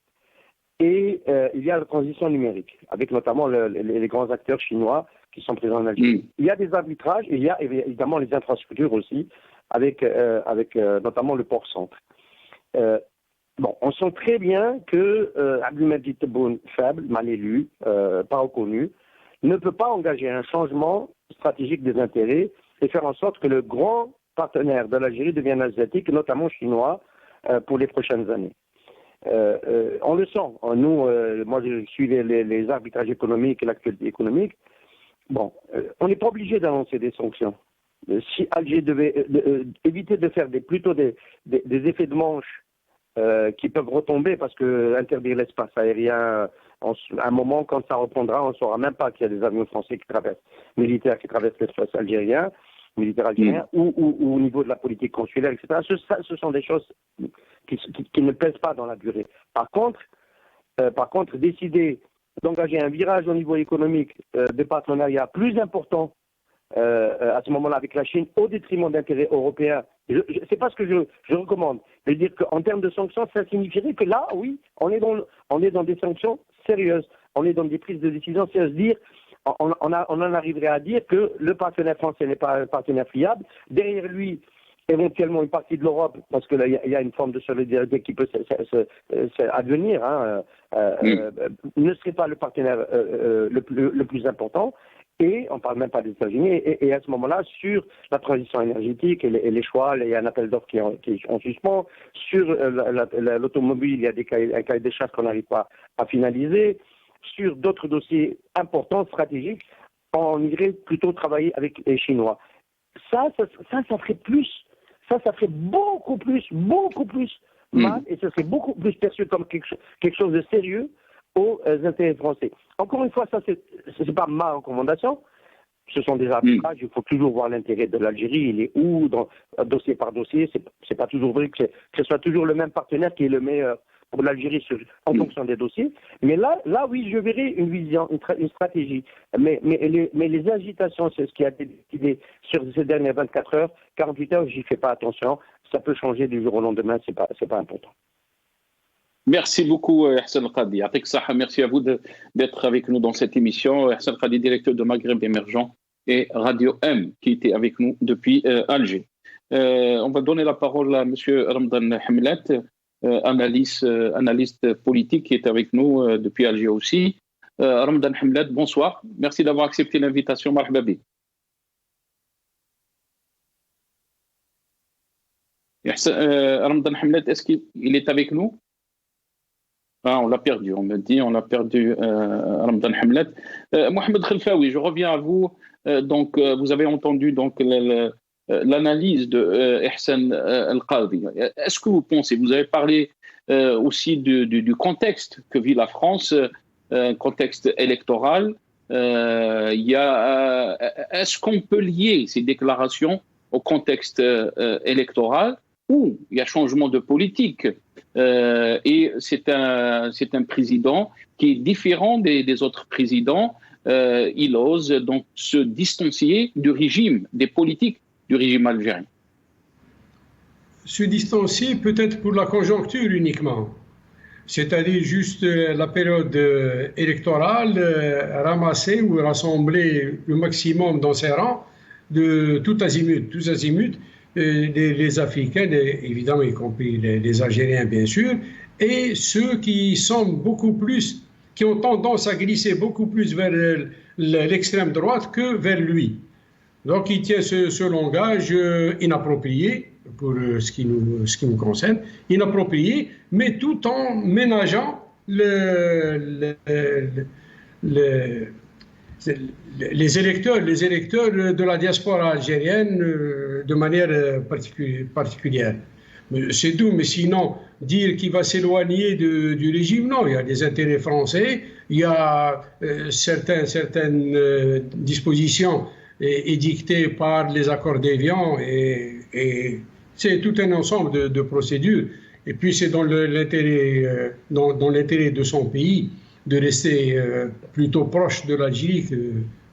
Et il y a la transition numérique, avec notamment les grands acteurs chinois qui sont présents en Algérie. Il y a des arbitrages, et il y a évidemment les infrastructures aussi, avec notamment le port-centre. On sent très bien que Abdelmadjid Tebboune, faible, mal élu, pas reconnu, ne peut pas engager un changement stratégique des intérêts et faire en sorte que le grand partenaire de l'Algérie devienne asiatique, notamment chinois, pour les prochaines années. On le sent. Nous, moi, je suis les arbitrages économiques et l'actualité économique. On n'est pas obligé d'annoncer des sanctions. Si Alger devait éviter de faire plutôt des effets de manche qui peuvent retomber, parce que interdire l'espace aérien, à un moment, quand ça reprendra, on ne saura même pas qu'il y a des avions français militaires qui traversent l'espace algérien, militaire algérien, ou au niveau de la politique consulaire, etc. Ce sont des choses qui ne pèsent pas dans la durée. Par contre, décider d'engager un virage au niveau économique de partenariat plus important à ce moment-là avec la Chine au détriment d'intérêts européens, c'est pas ce que je recommande. Je veux dire qu'en termes de sanctions, ça signifierait que là, oui, on est dans des sanctions sérieuses, on est dans des prises de décision sérieuses. On en arriverait à dire que le partenaire français n'est pas un partenaire fiable. Derrière lui, éventuellement une partie de l'Europe, parce que là, il y a une forme de solidarité qui peut advenir, ne serait pas le partenaire le plus important. Et on ne parle même pas des États-Unis. Et à ce moment-là, sur la transition énergétique et les choix, il y a un appel d'offres qui est en suspens. Sur l'automobile, il y a un cahier des charges qu'on n'arrive pas à finaliser. Sur d'autres dossiers importants, stratégiques, on irait plutôt travailler avec les Chinois. Ça ferait plus. Ça ferait beaucoup plus mal, et ça serait beaucoup plus perçu comme quelque chose de sérieux aux intérêts français. Encore une fois, ça c'est pas ma recommandation. Ce sont des arbitrages. Il faut toujours voir l'intérêt de l'Algérie. Il est où, dossier par dossier. C'est pas toujours vrai que ce soit toujours le même partenaire qui est le meilleur pour l'Algérie en fonction des dossiers. Mais là, oui, je verrai une vision, une stratégie. Mais les agitations, c'est ce qui a été décidé sur ces dernières 24 heures, 48 heures, j'y fais pas attention. Ça peut changer du jour au lendemain, c'est pas important. Merci beaucoup, Hassan Qadi. Merci à vous d'être avec nous dans cette émission. Hassan Qadi, directeur de Maghreb Émergent et Radio M, qui était avec nous depuis Alger. On va donner la parole à M. Ramadan Hamlet, analyste politique, qui est avec nous depuis Alger aussi. Ramadan Hamlet, bonsoir. Merci d'avoir accepté l'invitation. Marhaba bik. Ramadan Hamlet, est-ce qu'il est avec nous? On l'a perdu, on me dit, on a perdu Ramadan Hamlet. Mohamed Khelfaoui, je reviens à vous. Vous avez entendu donc l'analyse de Ihsan Al-Qadi. Est-ce que vous pensez, vous avez parlé aussi du contexte que vit la France, contexte électoral. Est-ce qu'on peut lier ces déclarations au contexte électoral où il y a changement de politique et c'est un président qui est différent des autres présidents. Il ose donc se distancier du régime, des politiques du régime algérien. Se distancier peut-être pour la conjoncture uniquement, c'est-à-dire juste la période électorale, ramasser ou rassembler le maximum dans ses rangs de tous azimuts, les Africains, évidemment y compris les Algériens bien sûr, et ceux qui ont tendance à glisser beaucoup plus vers l'extrême droite que vers lui. Donc il tient ce langage inapproprié pour ce qui nous concerne, inapproprié, mais tout en ménageant les électeurs de la diaspora algérienne de manière particulière. C'est tout, mais sinon, dire qu'il va s'éloigner du régime, non, il y a des intérêts français, il y a certaines dispositions édictées par les accords d'Évian et c'est tout un ensemble de procédures. Et puis c'est dans l'intérêt de son pays de rester plutôt proche de l'Algérie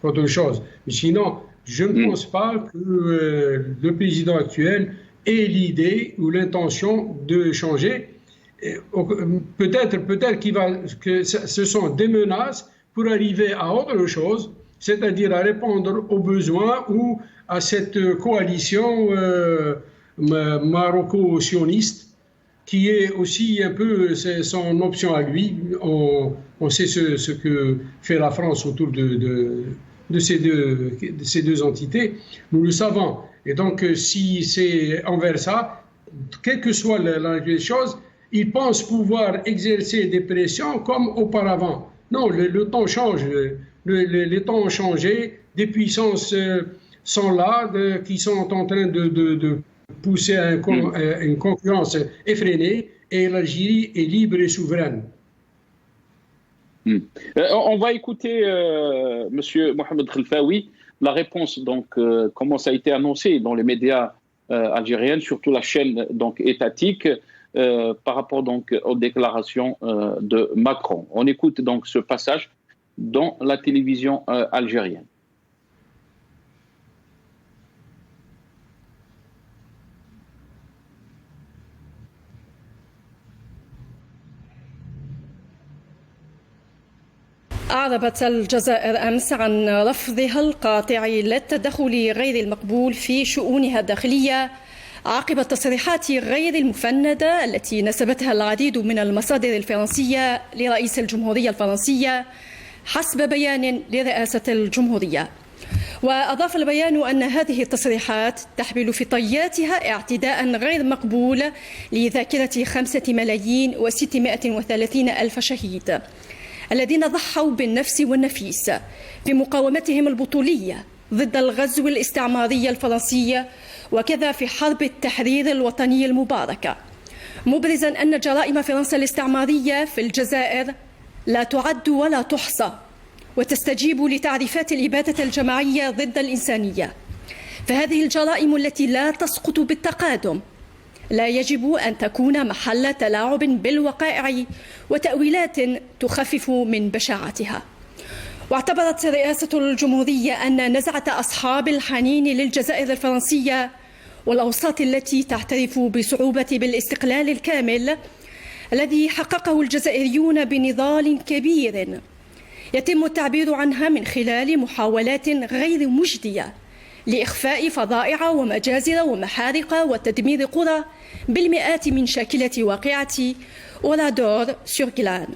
qu'autre chose. Mais sinon, je ne pense pas que le président actuel ait l'idée ou l'intention de changer. Peut-être que ce sont des menaces pour arriver à autre chose, c'est-à-dire à répondre aux besoins ou à cette coalition maroco-sioniste qui est aussi un peu son option à lui. On sait ce que fait la France autour de ces deux entités. Nous le savons. Et donc, si c'est envers ça, quelle que soit la chose, ils pensent pouvoir exercer des pressions comme auparavant. Non, le temps change. Les temps ont changé. Des puissances sont là, qui sont en train de pousser à une concurrence effrénée, et l'Algérie est libre et souveraine. On va écouter Monsieur Mohamed Khelfaoui, la réponse, donc, comment ça a été annoncé dans les médias algériens, surtout la chaîne donc, étatique, par rapport donc, aux déclarations de Macron. On écoute donc ce passage dans la télévision algérienne. أعربت الجزائر أمس عن رفضها القاطع للتدخل غير المقبول في شؤونها الداخلية عقب التصريحات غير المفندة التي نسبتها العديد من المصادر الفرنسية لرئيس الجمهورية الفرنسية حسب بيان لرئاسة الجمهورية. وأضاف البيان أن هذه التصريحات تحمل في طياتها اعتداء غير مقبول لذاكرة 5,630,000 شهيد الذين ضحوا بالنفس والنفيس في مقاومتهم البطولية ضد الغزو الاستعماري الفرنسي وكذا في حرب التحرير الوطني المباركة، مبرزا أن جرائم فرنسا الاستعمارية في الجزائر لا تعد ولا تحصى وتستجيب لتعريفات الإبادة الجماعية ضد الإنسانية. فهذه الجرائم التي لا تسقط بالتقادم لا يجب أن تكون محل تلاعب بالوقائع وتأويلات تخفف من بشاعتها. واعتبرت رئاسة الجمهورية أن نزعة أصحاب الحنين للجزائر الفرنسية والأوساط التي تعترف بصعوبة بالاستقلال الكامل الذي حققه الجزائريون بنضال كبير يتم التعبير عنها من خلال محاولات غير مجدية لإخفاء فظائع ومجازر ومحارق وتدمير قرى بالمئات من شاكلة واقعة أورادور سورغلان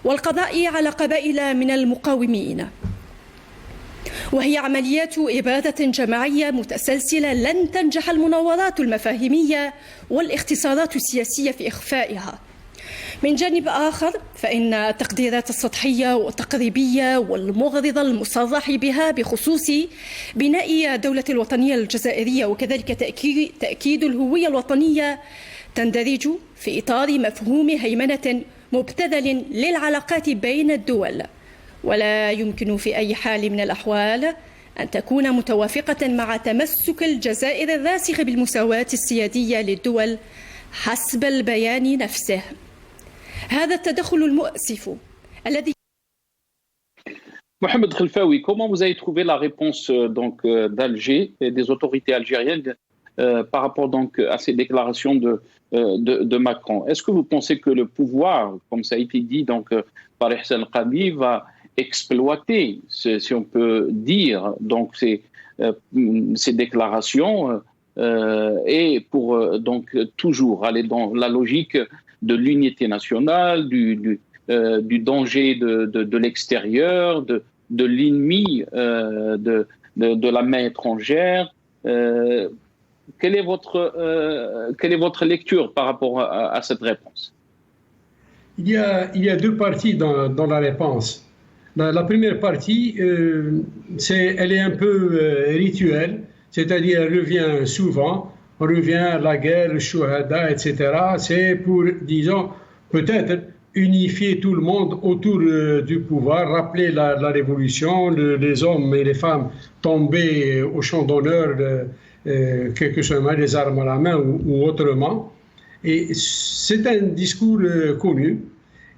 والقضاء على قبائل من المقاومين، وهي عمليات إبادة جماعية متسلسلة لن تنجح المناورات المفاهيمية والاختصارات السياسية في إخفائها. من جانب آخر فإن التقديرات السطحية والتقريبية والمغرضة المصرح بها بخصوص بناء دولة الوطنية الجزائرية وكذلك تأكيد الهوية الوطنية تندرج في إطار مفهوم هيمنة مبتذل للعلاقات بين الدول، ولا يمكن في أي حال من الأحوال أن تكون متوافقة مع تمسك الجزائر الراسخ بالمساواة السيادية للدول حسب البيان نفسه. هذا التدخل المؤسف الذي Mohamed Khelfaoui, comment vous avez trouvé la réponse d'Alger et des autorités algériennes par rapport donc à ces déclarations de Macron? Est-ce que vous pensez que le pouvoir, comme ça a été dit par Ihsan Qabi, va exploiter, si on peut dire, donc ces déclarations et pour toujours aller dans la logique de l'unité nationale, du danger de l'extérieur, de l'ennemi de la main étrangère. Quelle est votre lecture par rapport à cette réponse? Il y a deux parties dans la réponse. La première partie, elle est un peu rituelle, c'est-à-dire elle revient souvent. On revient à la guerre, le chouhada, etc. C'est pour, disons, peut-être unifier tout le monde autour du pouvoir, rappeler la révolution, les hommes et les femmes tombés au champ d'honneur, quel que soit les armes à la main ou autrement. Et c'est un discours connu.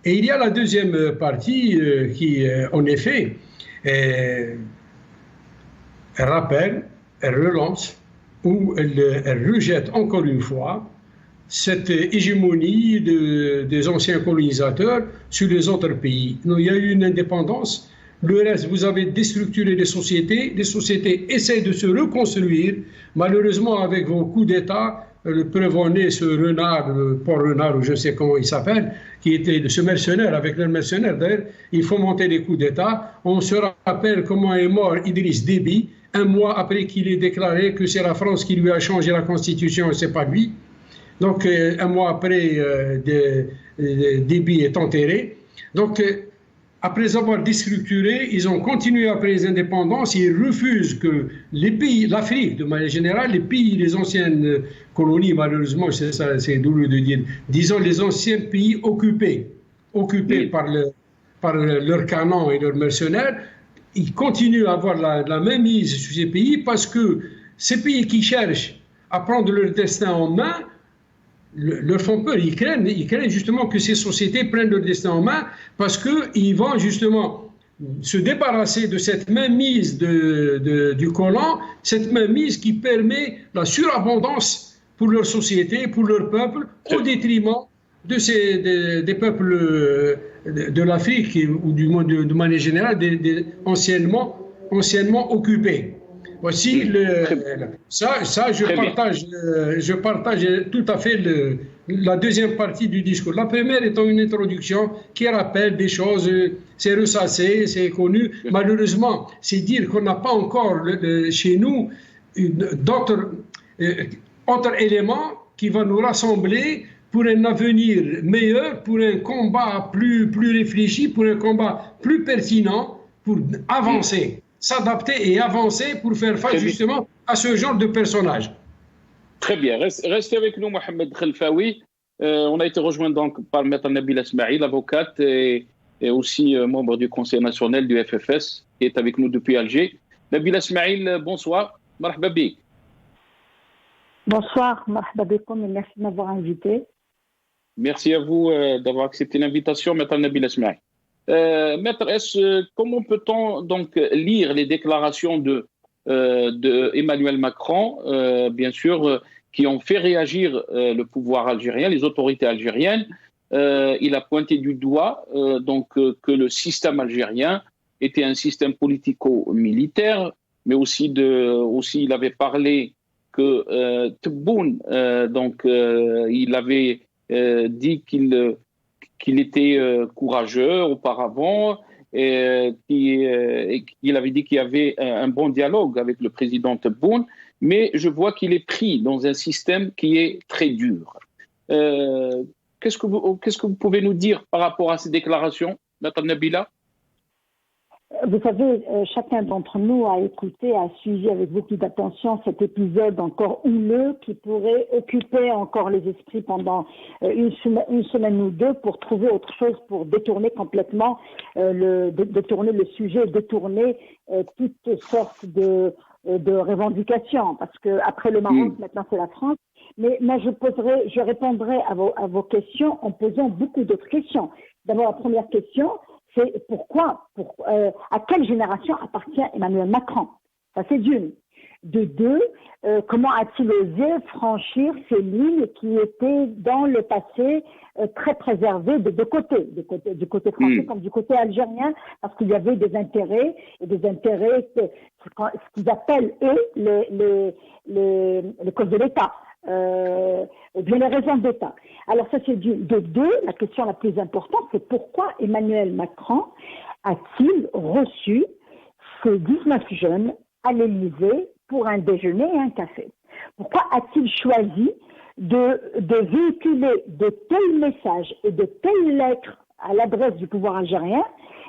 Et il y a la deuxième partie qui, en effet, rappelle, elle relance, où elle rejette encore une fois cette hégémonie des anciens colonisateurs sur les autres pays. Il y a eu une indépendance. Le reste, vous avez déstructuré les sociétés essaient de se reconstruire. Malheureusement, avec vos coups d'État, le preuve en est ce renard, Paul Renard, ou je ne sais comment il s'appelle, qui était ce mercenaire, avec le mercenaire d'ailleurs, il faut monter les coups d'État. On se rappelle comment est mort Idriss Déby, un mois après qu'il ait déclaré que c'est la France qui lui a changé la Constitution et ce n'est pas lui. Donc, un mois après, Déby est enterré. Donc, après avoir déstructuré, ils ont continué après les indépendances. Ils refusent que les pays, l'Afrique de manière générale, les pays, les anciennes colonies, malheureusement, c'est douloureux de dire, disons les anciens pays occupés par leurs canons et leurs mercenaires, ils continuent à avoir la même mise sur ces pays parce que ces pays qui cherchent à prendre leur destin en main leur font peur. Ils craignent justement que ces sociétés prennent leur destin en main parce qu'ils vont justement se débarrasser de cette même mise du colon, cette même mise qui permet la surabondance pour leur société, pour leur peuple, au détriment des peuples de l'Afrique ou du monde de manière générale, anciennement occupés. Voici je partage tout à fait la deuxième partie du discours. La première étant une introduction qui rappelle des choses, c'est ressassé, c'est connu. Malheureusement, c'est dire qu'on n'a pas encore chez nous d'autres éléments qui vont nous rassembler pour un avenir meilleur, pour un combat plus réfléchi, pour un combat plus pertinent, pour avancer, s'adapter et avancer pour faire face justement à ce genre de personnage. Très bien. Restez avec nous, Mohamed Khelfaoui. On a été rejoint donc par Maître Nabila Smaïl, avocate et aussi membre du Conseil national du FFS, qui est avec nous depuis Alger. Nabila Smaïl, bonsoir. Marhaba bik. Bonsoir, marhaba bikoum, et merci de m'avoir invité. Merci à vous d'avoir accepté l'invitation, Maître Nabila Smaïl. Maître, comment peut-on donc lire les déclarations de Emmanuel Macron, bien sûr, qui ont fait réagir le pouvoir algérien, les autorités algériennes, il a pointé du doigt que le système algérien était un système politico-militaire, mais aussi il avait parlé que Tebboune, il avait dit qu'il était courageux auparavant et qu'il avait dit qu'il y avait un bon dialogue avec le président Tebboune, mais je vois qu'il est pris dans un système qui est très dur. Qu'est-ce que vous pouvez nous dire par rapport à ces déclarations, Maître Nabila? Vous savez, chacun d'entre nous a écouté, a suivi avec beaucoup d'attention cet épisode encore houleux qui pourrait occuper encore les esprits pendant une semaine ou deux pour trouver autre chose, pour détourner complètement détourner le sujet, détourner toutes sortes de revendications. Parce que après le Maroc, maintenant c'est la France. Mais moi, je répondrai à vos questions en posant beaucoup d'autres questions. D'abord, la première question, c'est à quelle génération appartient Emmanuel Macron? Ça, c'est d'une. De deux, comment a-t-il osé franchir ces lignes qui étaient dans le passé très préservées des deux côtés, du côté français comme du côté algérien, parce qu'il y avait des intérêts, ce qu'ils appellent, eux, les causes de l'État. Bien les raisons d'État. Alors ça c'est de deux, la question la plus importante, c'est pourquoi Emmanuel Macron a-t-il reçu ces 19 jeunes à l'Élysée pour un déjeuner et un café? Pourquoi a-t-il choisi de véhiculer de tels messages et de telles lettres à l'adresse du pouvoir algérien,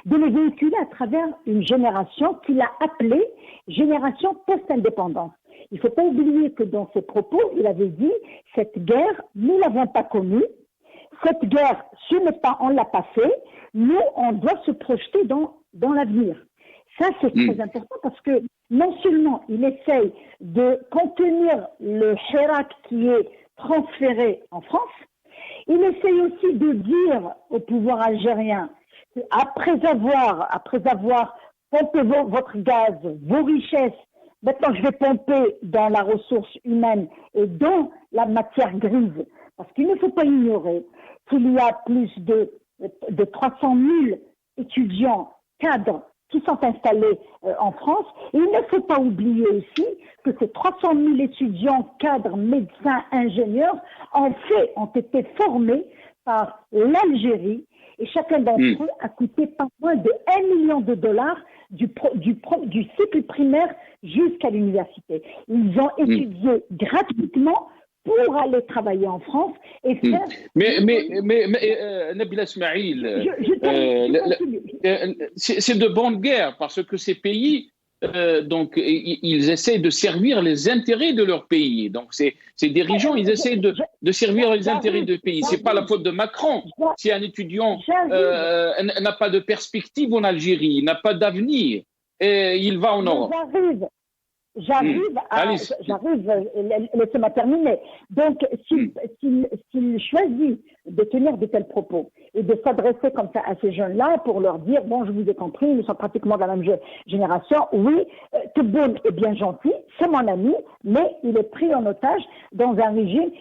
de les véhiculer à travers une génération qu'il a appelée génération post-indépendance? Il ne faut pas oublier que dans ses propos, il avait dit « Cette guerre, nous ne l'avons pas connue. Cette guerre, on ne l'a pas fait. Nous, on doit se projeter dans l'avenir. » Ça, c'est très important parce que non seulement il essaye de contenir le Hirak qui est transféré en France, il essaye aussi de dire au pouvoir algérien après avoir pompé votre gaz, vos richesses, maintenant, je vais pomper dans la ressource humaine et dans la matière grise, parce qu'il ne faut pas ignorer qu'il y a plus de 300 000 étudiants cadres qui sont installés en France. Et il ne faut pas oublier aussi que ces 300 000 étudiants cadres, médecins, ingénieurs, ont été formés par l'Algérie. Et chacun d'entre eux a coûté pas moins de $1 million du cycle primaire jusqu'à l'université. Ils ont étudié gratuitement pour aller travailler en France et faire... Mais Nabila Ismail, c'est de bonne guerre parce que ces pays, ils essaient de servir les intérêts de leur pays. Donc, ces dirigeants, ils essaient de servir les intérêts du pays. C'est pas la faute de Macron. Si un étudiant n'a pas de perspective en Algérie, n'a pas d'avenir, et il va en Europe. J'arrive, laissez-moi terminer. Donc, s'il choisit de tenir de tels propos et de s'adresser comme ça à ces jeunes-là pour leur dire, bon, je vous ai compris, nous sommes pratiquement de la même génération, oui, Tebboune est bien gentil, c'est mon ami, mais il est pris en otage dans un régime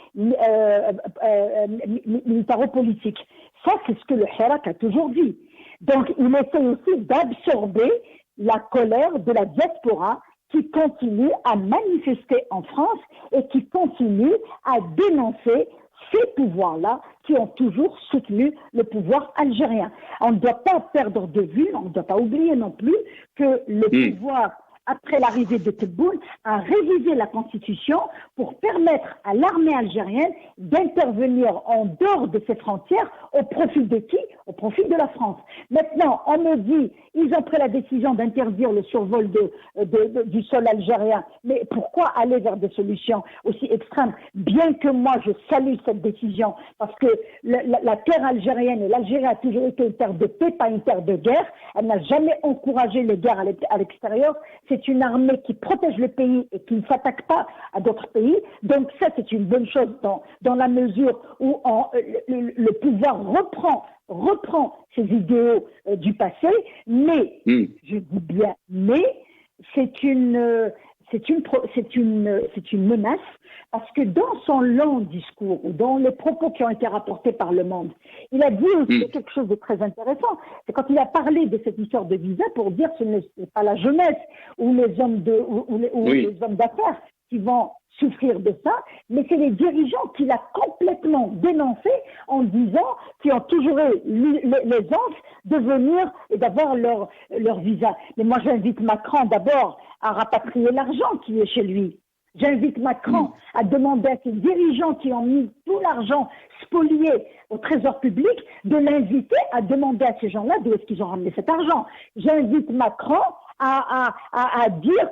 militaro-politique. Ça, c'est ce que le Hirak a toujours dit. Donc, il essaie aussi d'absorber la colère de la diaspora qui continue à manifester en France et qui continue à dénoncer ces pouvoirs-là qui ont toujours soutenu le pouvoir algérien. On ne doit pas perdre de vue, on ne doit pas oublier non plus que le pouvoir, après l'arrivée de Tebboune, a révisé la Constitution pour permettre à l'armée algérienne d'intervenir en dehors de ses frontières au profit de qui? Au profit de la France. Maintenant, on me dit, ils ont pris la décision d'interdire le survol du sol algérien. Mais pourquoi aller vers des solutions aussi extrêmes? Bien que moi, je salue cette décision, parce que la terre algérienne et l'Algérie a toujours été une terre de paix, pas une terre de guerre. Elle n'a jamais encouragé les guerres à l'extérieur. C'est une armée qui protège le pays et qui ne s'attaque pas à d'autres pays. Donc ça, c'est une bonne chose dans la mesure où le pouvoir reprend ses idéaux du passé, mais, je dis bien, mais c'est une menace Parce que dans son long discours, ou dans les propos qui ont été rapportés par Le Monde, il a dit aussi quelque chose de très intéressant. C'est quand il a parlé de cette histoire de visa pour dire que ce n'est pas la jeunesse ou les hommes les hommes d'affaires qui vont souffrir de ça, mais c'est les dirigeants qu'il a complètement dénoncés en disant qu'ils ont toujours eu l'aisance de venir et d'avoir leur visa. Mais moi, j'invite Macron d'abord à rapatrier l'argent qui est chez lui. J'invite Macron à demander à ces dirigeants qui ont mis tout l'argent spolié au trésor public de l'inviter à demander à ces gens-là d'où est-ce qu'ils ont ramené cet argent. J'invite Macron à dire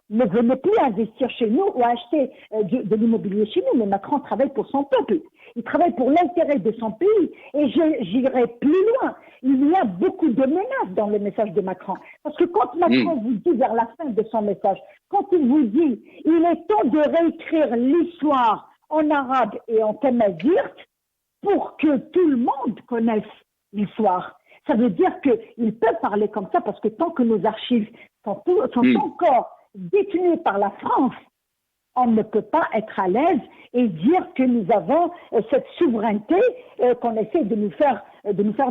ne venez plus investir chez nous ou acheter de l'immobilier chez nous, mais Macron travaille pour son peuple. Il travaille pour l'intérêt de son pays. Et j'irai plus loin. Il y a beaucoup de menaces dans le message de Macron. Parce que quand Macron vous dit vers la fin de son message, quand il vous dit « il est temps de réécrire l'histoire en arabe et en tamazight pour que tout le monde connaisse l'histoire », ça veut dire qu'il peut parler comme ça parce que tant que nos archives sont encore détenues par la France, on ne peut pas être à l'aise et dire que nous avons cette souveraineté qu'on essaie de nous faire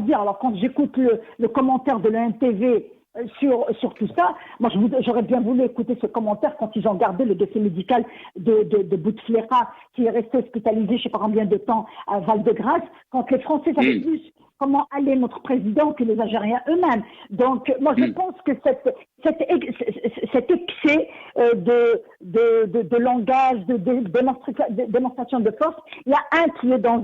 dire. Alors quand j'écoute le commentaire de l'ENTV sur tout ça, moi j'aurais bien voulu écouter ce commentaire quand ils ont gardé le dossier médical de Bouteflika qui est resté hospitalisé je ne sais pas combien de temps à Val-de-Grâce, quand les Français savaient plus comment allait notre président que les Algériens eux-mêmes. Donc, moi, je pense que cet excès de langage, de démonstration de force, il y a un qui est dans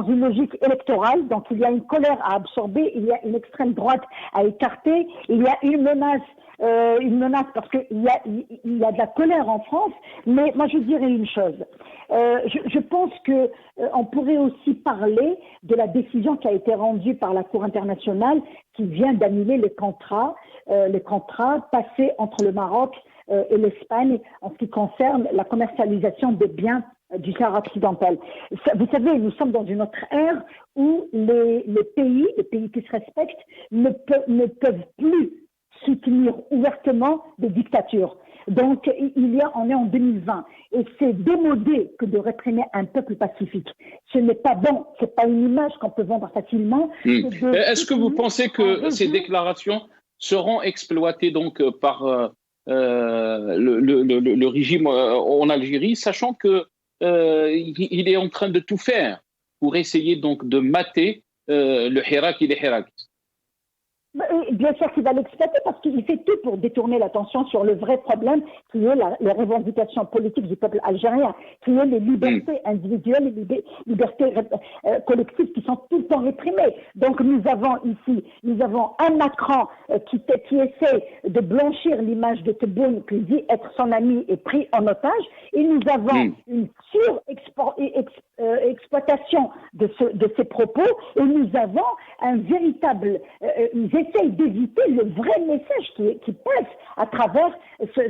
une logique électorale, donc il y a une colère à absorber, il y a une extrême droite à écarter, il y a une menace parce qu'il y a de la colère en France, mais moi je dirais une chose. Je pense que on pourrait aussi parler de la décision qui a été rendue par la Cour internationale qui vient d'annuler les contrats passés entre le Maroc et l'Espagne en ce qui concerne la commercialisation des biens du Sahara occidental. Vous savez, nous sommes dans une autre ère où les pays qui se respectent ne peuvent plus soutenir ouvertement des dictatures. Donc, on est en 2020 et c'est démodé que de réprimer un peuple pacifique. Ce n'est pas bon, c'est pas une image qu'on peut vendre facilement. Est-ce que vous pensez que ces déclarations seront exploitées donc par le régime en Algérie, sachant que il est en train de tout faire pour essayer donc de mater le Hirak et les Hirakis? Bien sûr qu'il va l'exploiter parce qu'il fait tout pour détourner l'attention sur le vrai problème qui est les revendications politiques du peuple algérien, qui est les libertés individuelles et les libertés collectives qui sont tout le temps réprimées. Donc nous avons un Macron qui essaie de blanchir l'image de Tebboune, qui dit être son ami et pris en otage, et nous avons une surexploitation de ces propos, et nous avons un véritable... ils essayent d'éviter le vrai message qui passe à travers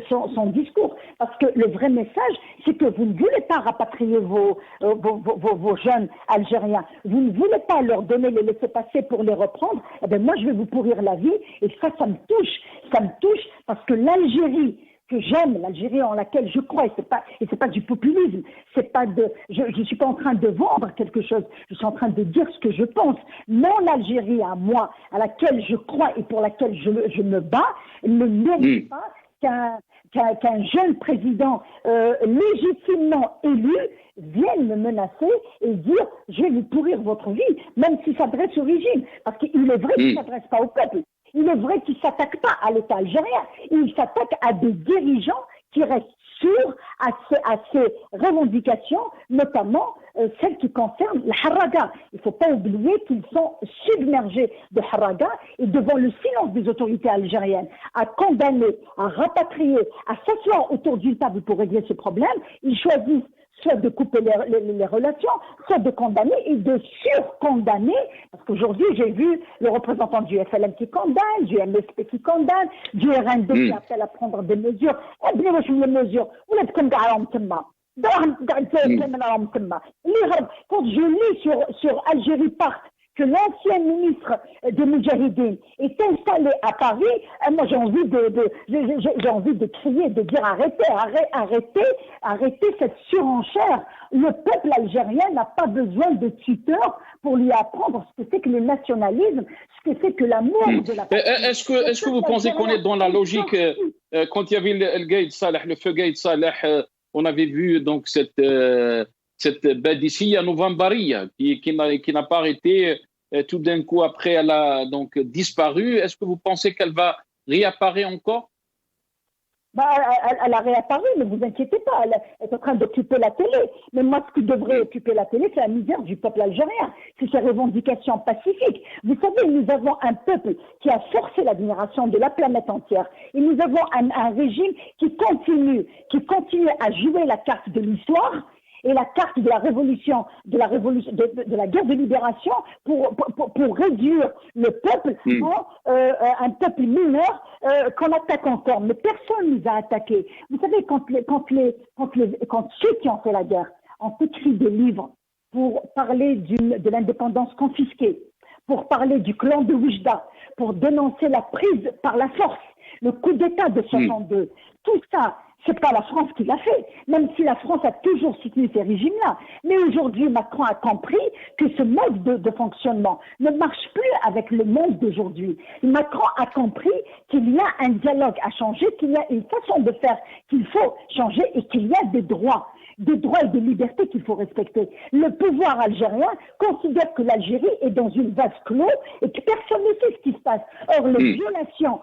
son discours. Parce que le vrai message, c'est que vous ne voulez pas rapatrier vos jeunes Algériens. Vous ne voulez pas leur donner les laissez-passer pour les reprendre. Eh bien, moi, je vais vous pourrir la vie. Et ça me touche. Ça me touche parce que l'Algérie que j'aime, l'Algérie en laquelle je crois, et c'est pas du populisme, je suis pas en train de vendre quelque chose, je suis en train de dire ce que je pense. Mon Algérie à moi, à laquelle je crois et pour laquelle je me bats, ne mérite pas qu'un jeune président légitimement élu vienne me menacer et dire je vais vous pourrir votre vie, même s'il s'adresse au régime, parce qu'il est vrai qu'il ne s'adresse pas au peuple. Il est vrai qu'il ne s'attaque pas à l'État algérien, il s'attaque à des dirigeants qui restent sûrs à ces revendications, notamment celles qui concernent la Haraga. Il ne faut pas oublier qu'ils sont submergés de Haraga et devant le silence des autorités algériennes, à condamner, à rapatrier, à s'asseoir autour d'une table pour régler ce problème, ils choisissent soit de couper les relations, soit de condamner et de surcondamner, parce qu'aujourd'hui j'ai vu le représentant du FLN qui condamne, du MSP qui condamne, du RND qui appelle à prendre des mesures. Les mesures, quand je lis sur Algérie Part que l'ancien ministre des Moudjahidines est installé à Paris, moi j'ai envie de crier, de dire arrêtez cette surenchère. Le peuple algérien n'a pas besoin de tuteurs pour lui apprendre ce que c'est que le nationalisme, ce que c'est que l'amour de la patrie. Est-ce que vous pensez qu'on est dans la logique, quand il y avait le feu Gaïd Salah, on avait vu donc cette Badissia Novembaria qui n'a pas arrêté. Tout d'un coup, après, elle a donc disparu. Est-ce que vous pensez qu'elle va réapparaître encore? Elle a réapparu, ne vous inquiétez pas, elle est en train d'occuper la télé. Mais moi, ce qui devrait occuper la télé, c'est la misère du peuple algérien, c'est ses revendications pacifiques. Vous savez, nous avons un peuple qui a forcé l'admiration de la planète entière. Et nous avons un régime qui continue à jouer la carte de l'histoire et la carte de la révolution, de la guerre de libération pour réduire le peuple en un peuple mineur qu'on attaque encore. Mais personne ne nous a attaqués. Vous savez, quand ceux qui ont fait la guerre ont écrit des livres pour parler de l'indépendance confisquée, pour parler du clan de Oujda, pour dénoncer la prise par la force, le coup d'État de 62, tout ça, c'est pas la France qui l'a fait, même si la France a toujours soutenu ces régimes-là. Mais aujourd'hui, Macron a compris que ce mode de fonctionnement ne marche plus avec le monde d'aujourd'hui. Macron a compris qu'il y a un dialogue à changer, qu'il y a une façon de faire qu'il faut changer et qu'il y a des droits et des libertés qu'il faut respecter. Le pouvoir algérien considère que l'Algérie est dans une vase clos et que personne ne sait ce qui se passe. Or, les violations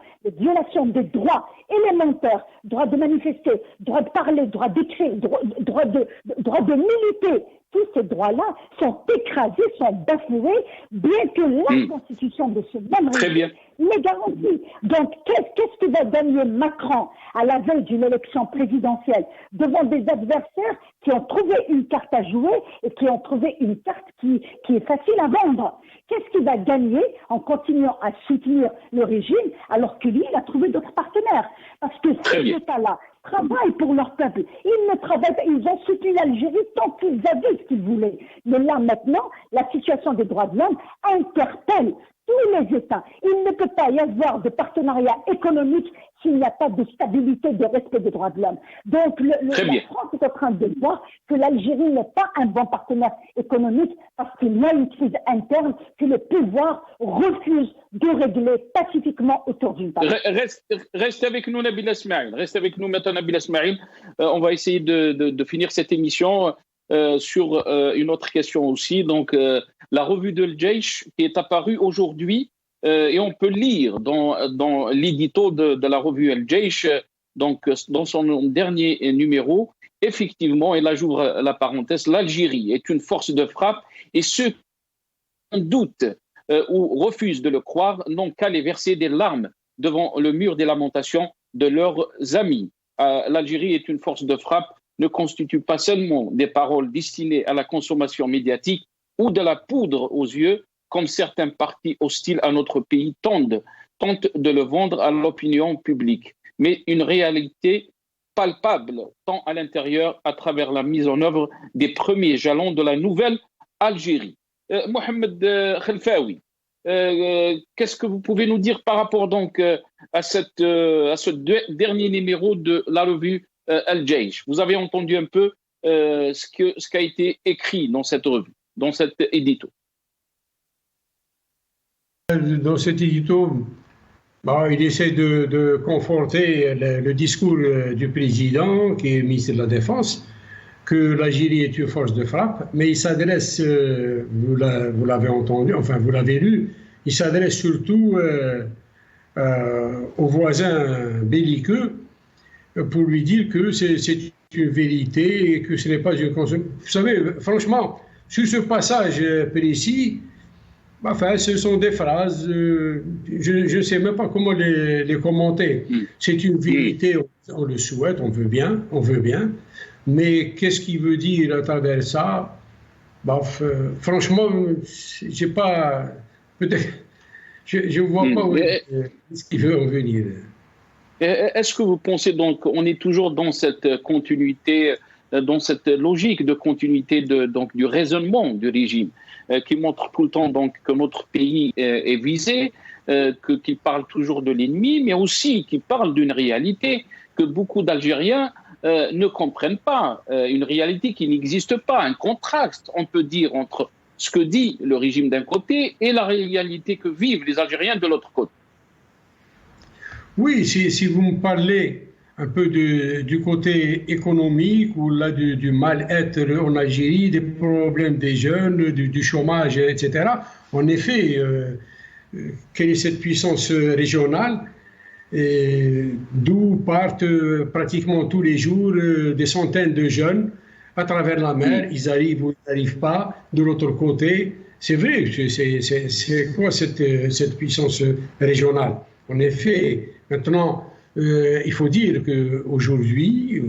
des droits élémentaires, droit de manifester, droit de parler, droit d'écrire, droit de militer, tous ces droits-là sont écrasés, sont bafoués, bien que la constitution de ce même régime les garantit. Donc, qu'est-ce que va gagner Macron à la veille d'une élection présidentielle devant des adversaires qui ont trouvé une carte à jouer et qui ont trouvé une carte qui est facile à vendre? Qu'est-ce qu'il va gagner en continuant à soutenir le régime alors que lui, il a trouvé d'autres partenaires? Parce que ces États-là travaillent pour leur peuple. Ils ne travaillent pas, ils ont soutenu l'Algérie tant qu'ils avaient ce qu'ils voulaient. Mais là, maintenant, la situation des droits de l'homme interpelle tous les États. Il ne peut pas y avoir de partenariat économique s'il n'y a pas de stabilité, de respect des droits de l'homme. Donc, la France est en train de voir que l'Algérie n'est pas un bon partenaire économique parce qu'il y a une crise interne que le pouvoir refuse de régler pacifiquement autour d'une table. Reste avec nous, Nabil Esmaïl. Reste avec nous maintenant, Nabil Esmaïl. On va essayer de finir cette émission sur une autre question aussi. Donc, la revue de Al-Jaish qui est apparue aujourd'hui et on peut lire dans l'édito de la revue Al-Jaish, donc dans son dernier numéro, effectivement, et là j'ouvre la parenthèse, l'Algérie est une force de frappe et ceux qui doutent ou refusent de le croire n'ont qu'à les verser des larmes devant le mur des lamentations de leurs amis. L'Algérie est une force de frappe ne constitue pas seulement des paroles destinées à la consommation médiatique ou de la poudre aux yeux, comme certains partis hostiles à notre pays tentent de le vendre à l'opinion publique, mais une réalité palpable, tant à l'intérieur à travers la mise en œuvre des premiers jalons de la nouvelle Algérie. Mohamed Khelfaoui, qu'est-ce que vous pouvez nous dire par rapport donc à ce dernier numéro de la revue Al-Jaish? Vous avez entendu un peu ce qui a été écrit dans cette revue, dans cet édito. Dans cet édito, il essaie de conforter le discours du président, qui est ministre de la Défense, que l'Algérie est une force de frappe, mais il s'adresse, vous l'avez entendu, enfin vous l'avez lu, il s'adresse surtout aux voisins belliqueux pour lui dire que c'est une vérité et que ce n'est pas une consommation. Vous savez, franchement, sur ce passage précis, ce sont des phrases, je ne sais même pas comment les commenter. C'est une vérité, on le souhaite, on veut bien, mais qu'est-ce qu'il veut dire à travers ça? Franchement, j'ai pas, peut-être, je ne vois pas où ce qu'il veut en venir. Est-ce que vous pensez donc, on est toujours dans cette continuité dans cette logique de continuité donc, du raisonnement du régime, qui montre tout le temps donc, que notre pays est visé, qu'il parle toujours de l'ennemi, mais aussi qu'il parle d'une réalité que beaucoup d'Algériens ne comprennent pas, une réalité qui n'existe pas, un contraste, on peut dire, entre ce que dit le régime d'un côté et la réalité que vivent les Algériens de l'autre côté. Oui, si vous me parlez un peu du côté économique ou là du mal-être en Algérie, des problèmes des jeunes, du chômage, etc. En effet, quelle est cette puissance régionale d'où partent pratiquement tous les jours des centaines de jeunes à travers la mer, ils arrivent ou ils n'arrivent pas, de l'autre côté. C'est vrai, c'est quoi cette puissance régionale? En effet, maintenant, il faut dire qu'aujourd'hui,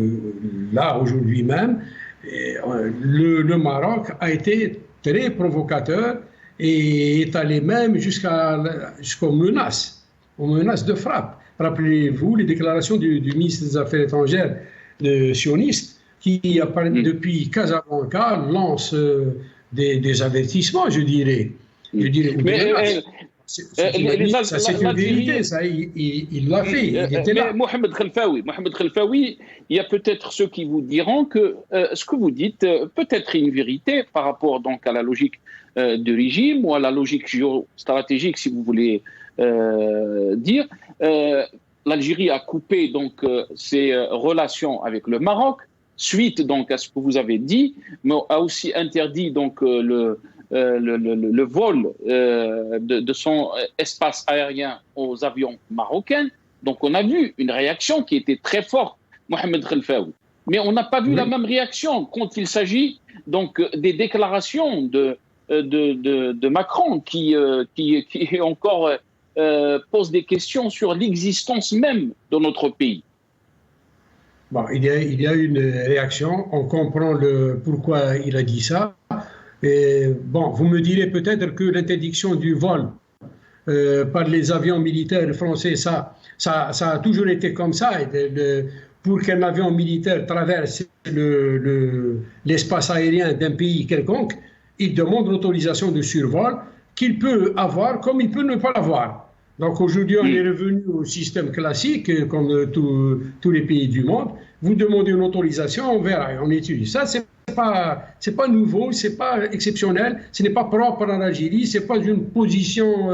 aujourd'hui même, le Maroc a été très provocateur et est allé même jusqu'aux menaces de frappe. Rappelez-vous les déclarations du ministre des Affaires étrangères sioniste qui, depuis Casablanca, lance des avertissements, je dirais. Ça, c'est une vérité, ça, il l'a fait, il était là. Mohamed Khelfaoui, il y a peut-être ceux qui vous diront que ce que vous dites peut-être une vérité par rapport donc à la logique du régime ou à la logique géostratégique, si vous voulez dire. L'Algérie a coupé donc ses relations avec le Maroc suite donc à ce que vous avez dit, mais a aussi interdit donc le vol de son espace aérien aux avions marocains. Donc on a vu une réaction qui était très forte, Mohamed Khelfaoui. Mais on n'a pas vu la même réaction quand il s'agit donc des déclarations de Macron qui encore pose des questions sur l'existence même de notre pays. Bon, il y a une réaction, on comprend pourquoi il a dit ça. Et, bon, vous me direz peut-être que l'interdiction du vol par les avions militaires français, ça a toujours été comme ça. Pour qu'un avion militaire traverse l'espace aérien d'un pays quelconque, il demande l'autorisation de survol qu'il peut avoir comme il peut ne pas l'avoir. Donc aujourd'hui, on est revenu au système classique, comme tous les pays du monde. Vous demandez une autorisation, on verra, on étudie. Ça, c'est pas nouveau, c'est pas exceptionnel, ce n'est pas propre à l'Algérie, c'est pas une position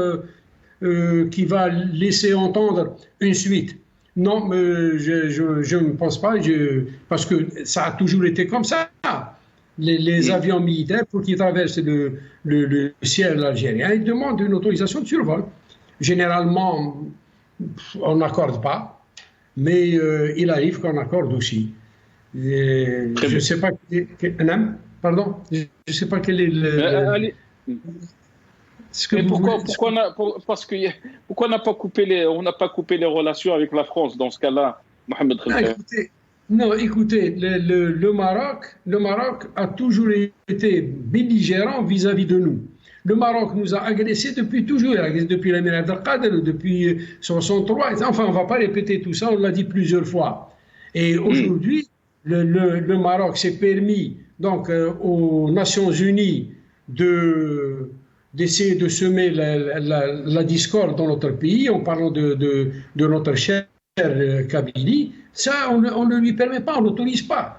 qui va laisser entendre une suite. Non, je ne pense pas, parce que ça a toujours été comme ça. Les avions militaires, pour qu'ils traversent le ciel algérien, ils demandent une autorisation de survol. Généralement, on n'accorde pas, mais il arrive qu'on accorde aussi. Je ne sais pas. Pardon, je ne sais pas quel est le. Pourquoi on n'a pas coupé les relations avec la France dans ce cas-là, Mohamed Khelfaoui? Écoutez, le Maroc a toujours été belligérant vis-à-vis de nous. Le Maroc nous a agressés depuis toujours, depuis l'Émirat Abdelkader, depuis 1963. Enfin, on ne va pas répéter tout ça, on l'a dit plusieurs fois. Et aujourd'hui, le Maroc s'est permis donc aux Nations Unies d'essayer de semer la discorde dans notre pays en parlant de notre cher Kabylie. Ça, on ne lui permet pas, on n'autorise pas.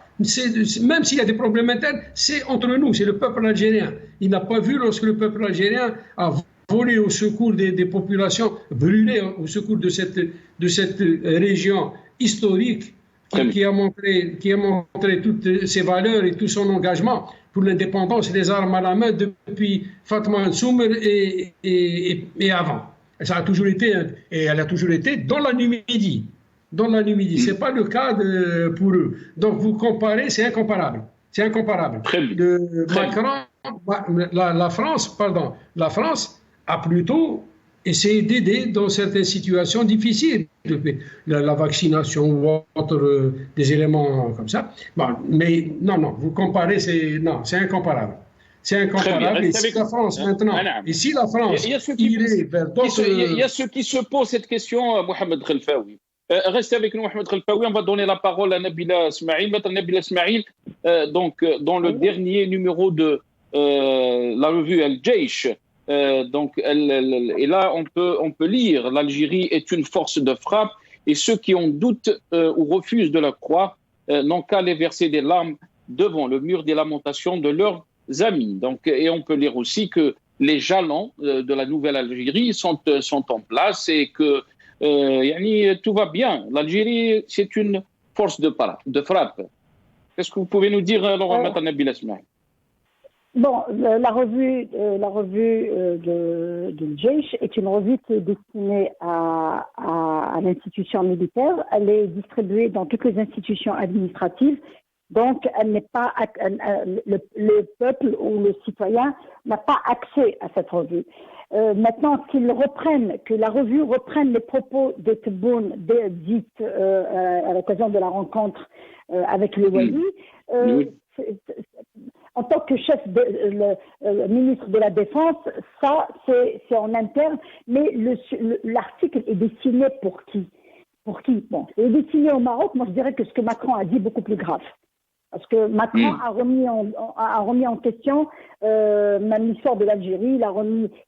Même s'il y a des problèmes internes, c'est entre nous, c'est le peuple algérien. Il n'a pas vu lorsque le peuple algérien a volé au secours des populations, brûlé au secours de cette région historique qui a montré toutes ses valeurs et tout son engagement pour l'indépendance et les armes à la main depuis Fatma Nsoumer et avant. Ça a toujours été, et elle a toujours été dans la Numidie. Dans la Numidie. Ce n'est pas le cas pour eux. Donc vous comparez, c'est incomparable. C'est incomparable. La France a plutôt essayé d'aider dans certaines situations difficiles. La vaccination ou autre, des éléments comme ça. Bon, mais non, vous comparez, c'est incomparable. C'est incomparable. Et si la France maintenant, irait vers d'autres... Il y a ceux qui se posent cette question, Mohamed Khelfaoui. Restez avec nous, Mohamed Khelfaoui. On va donner la parole à Nabila Smaïl. Nabila Smaïl, donc, dans le dernier numéro de la revue Al-Jaish, et là, on peut lire « L'Algérie est une force de frappe et ceux qui en doutent ou refusent de la croire n'ont qu'à aller verser des larmes devant le mur des lamentations de leurs amis. » Et on peut lire aussi que les jalons de la nouvelle Algérie sont en place et que tout va bien. L'Algérie, c'est une force de frappe. Qu'est-ce que vous pouvez nous dire, Laurent Nabila Smaïl? Bon, la revue de Jaish est une revue qui est destinée à l'institution militaire. Elle est distribuée dans toutes les institutions administratives. Donc, elle n'est pas le peuple ou le citoyen n'a pas accès à cette revue. Maintenant, que la revue reprenne les propos de Tebboune dites à l'occasion de la rencontre avec le Wali, en tant que chef ministre de la Défense, ça c'est en interne, mais l'article est destiné pour qui? Bon, il est destiné au Maroc. Moi, je dirais que ce que Macron a dit est beaucoup plus grave. Parce que Macron a remis en question même l'histoire de l'Algérie.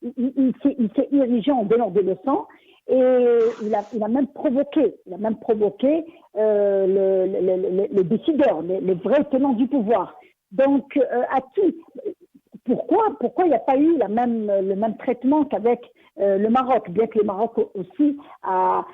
Il s'est érigé en donneur de leçons et il a même provoqué les décideurs, les vrais tenants du pouvoir. Donc, pourquoi il n'y a pas eu le même traitement qu'avec le Maroc, bien que le Maroc aussi a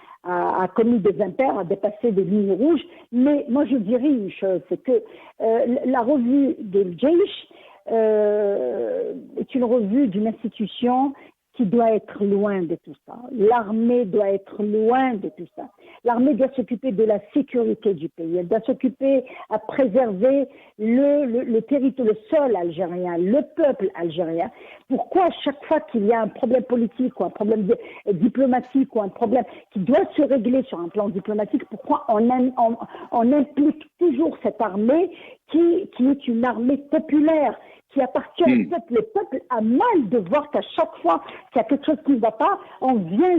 commis des impairs, a dépassé des lignes rouges. Mais moi, je dirais une chose, c'est que la revue de Jaish est une revue d'une institution qui doit être loin de tout ça. L'armée doit être loin de tout ça. L'armée doit s'occuper de la sécurité du pays. Elle doit s'occuper à préserver le territoire, le sol algérien, le peuple algérien. Pourquoi chaque fois qu'il y a un problème politique ou un problème diplomatique ou un problème qui doit se régler sur un plan diplomatique, pourquoi on implique toujours cette armée qui est une armée populaire, qui appartient au peuple. Le peuple a mal de voir qu'à chaque fois qu'il y a quelque chose qui ne va pas, on vient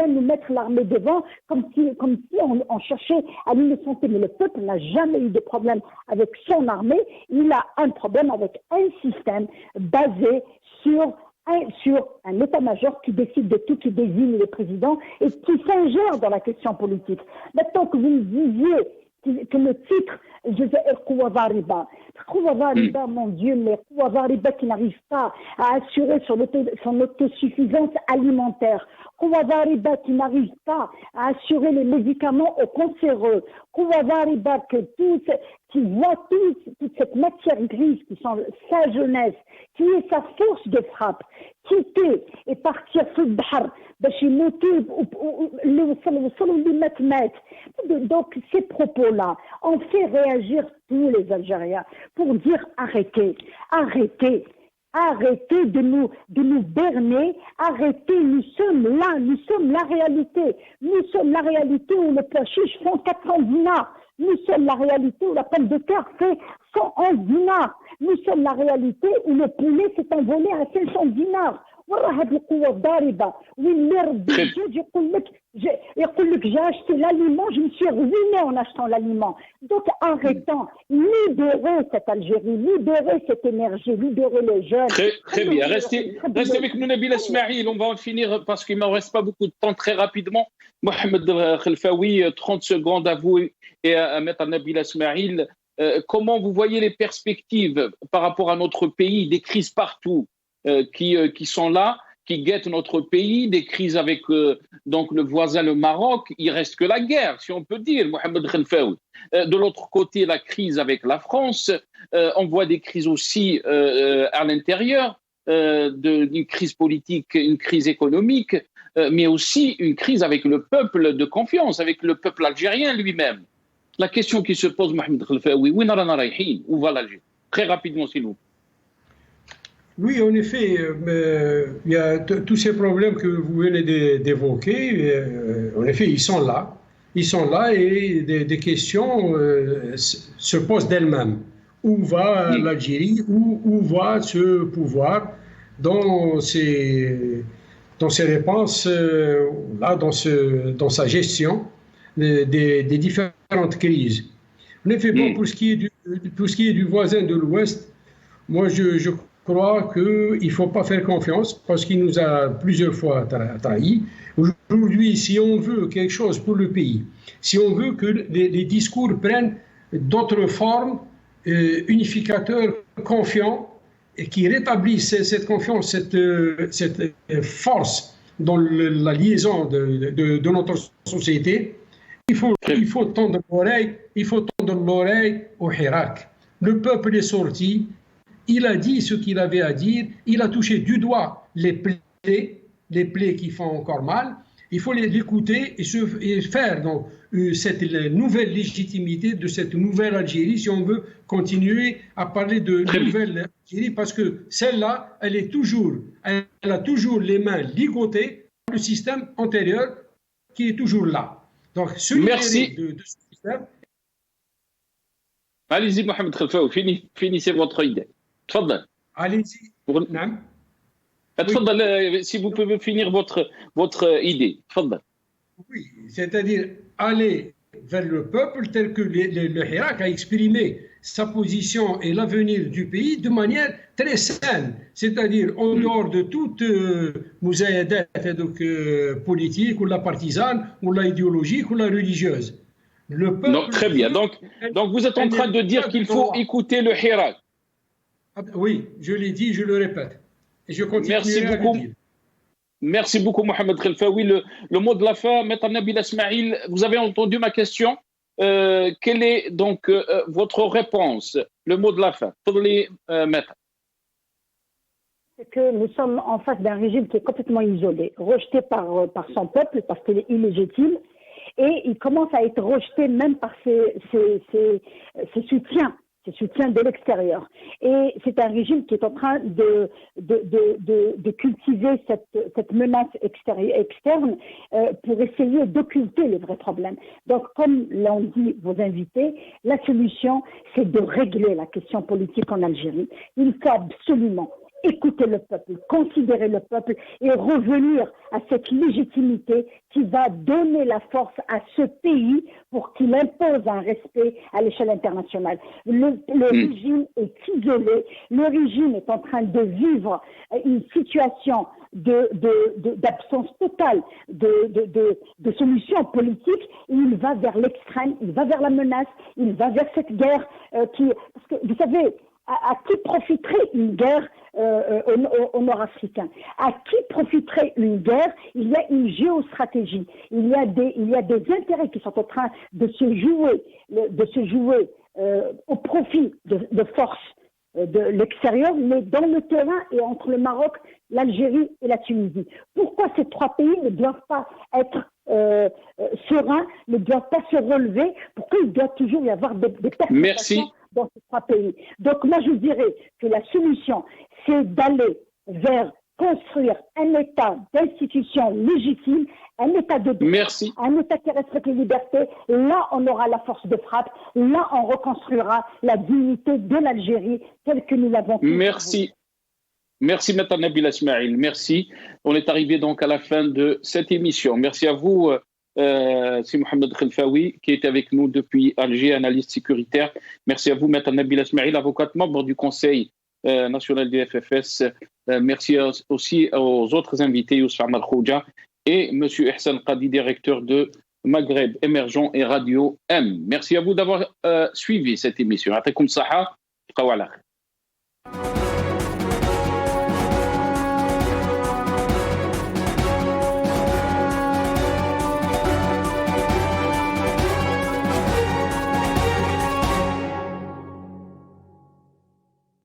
nous mettre l'armée devant comme si on cherchait à l'innocenter. Mais le peuple n'a jamais eu de problème avec son armée. Il a un problème avec un système basé sur un état-major qui décide de tout, qui désigne le président et qui s'ingère dans la question politique. Maintenant que vous me disiez que le titre, je vais Kouavariba, mon Dieu, mais Kouavariba qui n'arrive pas à assurer son autosuffisance alimentaire, Kouavariba qui n'arrive pas à assurer les médicaments aux cancéreux, Kouavariba qui voit toute cette matière grise qui sont sa jeunesse, qui est sa force de frappe, quitter et partir sur le Bahar, donc ces propos-là ont fait réagir tous les Algériens pour dire arrêtez de nous berner, arrêtez, nous sommes la réalité où le pois chiche font 400 dinars, nous sommes la réalité où la pomme de terre fait 111 dinars, nous sommes la réalité où le poulet s'est envolé à 500 dinars. J'ai acheté l'aliment, je me suis ruiné en achetant l'aliment. Donc arrêtons, libérez cette Algérie, libérez cette énergie, libérez les jeunes. Très bien, restez avec nous Nabila Smaïl, on va en finir parce qu'il ne me reste pas beaucoup de temps. Très rapidement, Mohamed Khelfaoui, 30 secondes à vous et à Maître Nabila Smaïl. Comment vous voyez les perspectives par rapport à notre pays, des crises partout qui sont là, qui guettent notre pays, des crises avec donc le voisin, le Maroc, il reste que la guerre, si on peut dire, Mohamed Khelfaoui. De l'autre côté, la crise avec la France, on voit des crises aussi à l'intérieur, d'une crise politique, une crise économique, mais aussi une crise avec le peuple de confiance, avec le peuple algérien lui-même. La question qui se pose, Mohamed Khelfaoui, où va l'Algérie? Très rapidement, s'il vous plaît. Oui, en effet, il y a tous ces problèmes que vous venez d'évoquer. En effet, ils sont là et des questions se posent d'elles-mêmes. Où va l'Algérie? Où va ce pouvoir dans ses réponses, dans sa gestion? des différentes crises. En effet, bon, pour ce qui est du voisin de l'Ouest, moi je crois qu'il ne faut pas faire confiance parce qu'il nous a plusieurs fois trahis. Aujourd'hui, si on veut quelque chose pour le pays, si on veut que les discours prennent d'autres formes, unificateurs, confiants, et qui rétablissent cette confiance, cette force dans la liaison de notre société, il faut tendre l'oreille au Hirak. Le peuple est sorti, il a dit ce qu'il avait à dire, il a touché du doigt les plaies qui font encore mal. Il faut l'écouter et faire donc cette nouvelle légitimité de cette nouvelle Algérie, si on veut continuer à parler de nouvelle Algérie, parce que celle-là, elle a toujours les mains ligotées par le système antérieur qui est toujours là. Donc, merci de ce système. Allez-y, Mohamed Khelfaoui, finissez votre idée. Tfadal. Allez-y. Tfadal, si vous pouvez finir votre idée. Tfadal. Oui, c'est-à-dire aller vers le peuple tel que le Hirak a exprimé sa position et l'avenir du pays de manière très saine, c'est-à-dire en dehors de toute mouzayadat politique ou la partisane ou la idéologique ou la religieuse. Le peuple. Non, très bien. Donc vous êtes en train de dire qu'il faut écouter le Hirak. Oui, je l'ai dit, je le répète. Et je continue à le dire. Merci beaucoup, Mohamed Khelfaoui. Le mot de la fin, Maître Nabil Esmaïl, vous avez entendu ma question. Quelle est donc votre réponse? Le mot de la fin. Maître. C'est que nous sommes en face d'un régime qui est complètement isolé, rejeté par son peuple parce qu'il est illégitime, et il commence à être rejeté même par ses soutiens de l'extérieur. Et c'est un régime qui est en train de cultiver cette menace externe pour essayer d'occulter les vrais problèmes. Donc, comme l'ont dit vos invités, la solution, c'est de régler la question politique en Algérie. Il faut absolument écouter le peuple, considérer le peuple et revenir à cette légitimité qui va donner la force à ce pays pour qu'il impose un respect à l'échelle internationale. Le régime est isolé, le régime est en train de vivre une situation d'absence totale de solutions politiques, et il va vers l'extrême, il va vers la menace, il va vers cette guerre parce que vous savez, à qui profiterait une guerre au nord-africain? À qui profiterait une guerre? Il y a une géostratégie, il y a des intérêts qui sont en train de se jouer au profit de forces de l'extérieur, mais dans le terrain et entre le Maroc, l'Algérie et la Tunisie. Pourquoi ces trois pays ne doivent pas être sereins, ne doivent pas se relever? Pourquoi il doit toujours y avoir des perturbations dans ces trois pays? Donc moi je dirais que la solution, c'est d'aller vers construire un État d'institutions légitimes, un État de droit, un État qui respecte les libertés. Là, on aura la force de frappe. Là, on reconstruira la dignité de l'Algérie telle que nous l'avons. Merci. Merci, Maître Nabil Esmaïl. Merci. On est arrivé donc à la fin de cette émission. Merci à vous, c'est Mohamed Khelfaoui, qui est avec nous depuis Alger, analyste sécuritaire. Merci à vous, Maître Nabil Esmaïl, avocat membre du Conseil national du FFS. Merci aussi aux autres invités, Youssef Amal Khouja et M. Ihsan Qadi, directeur de Maghreb Émergent et Radio M. Merci à vous d'avoir suivi cette émission. Atakoum Saha, Qawala.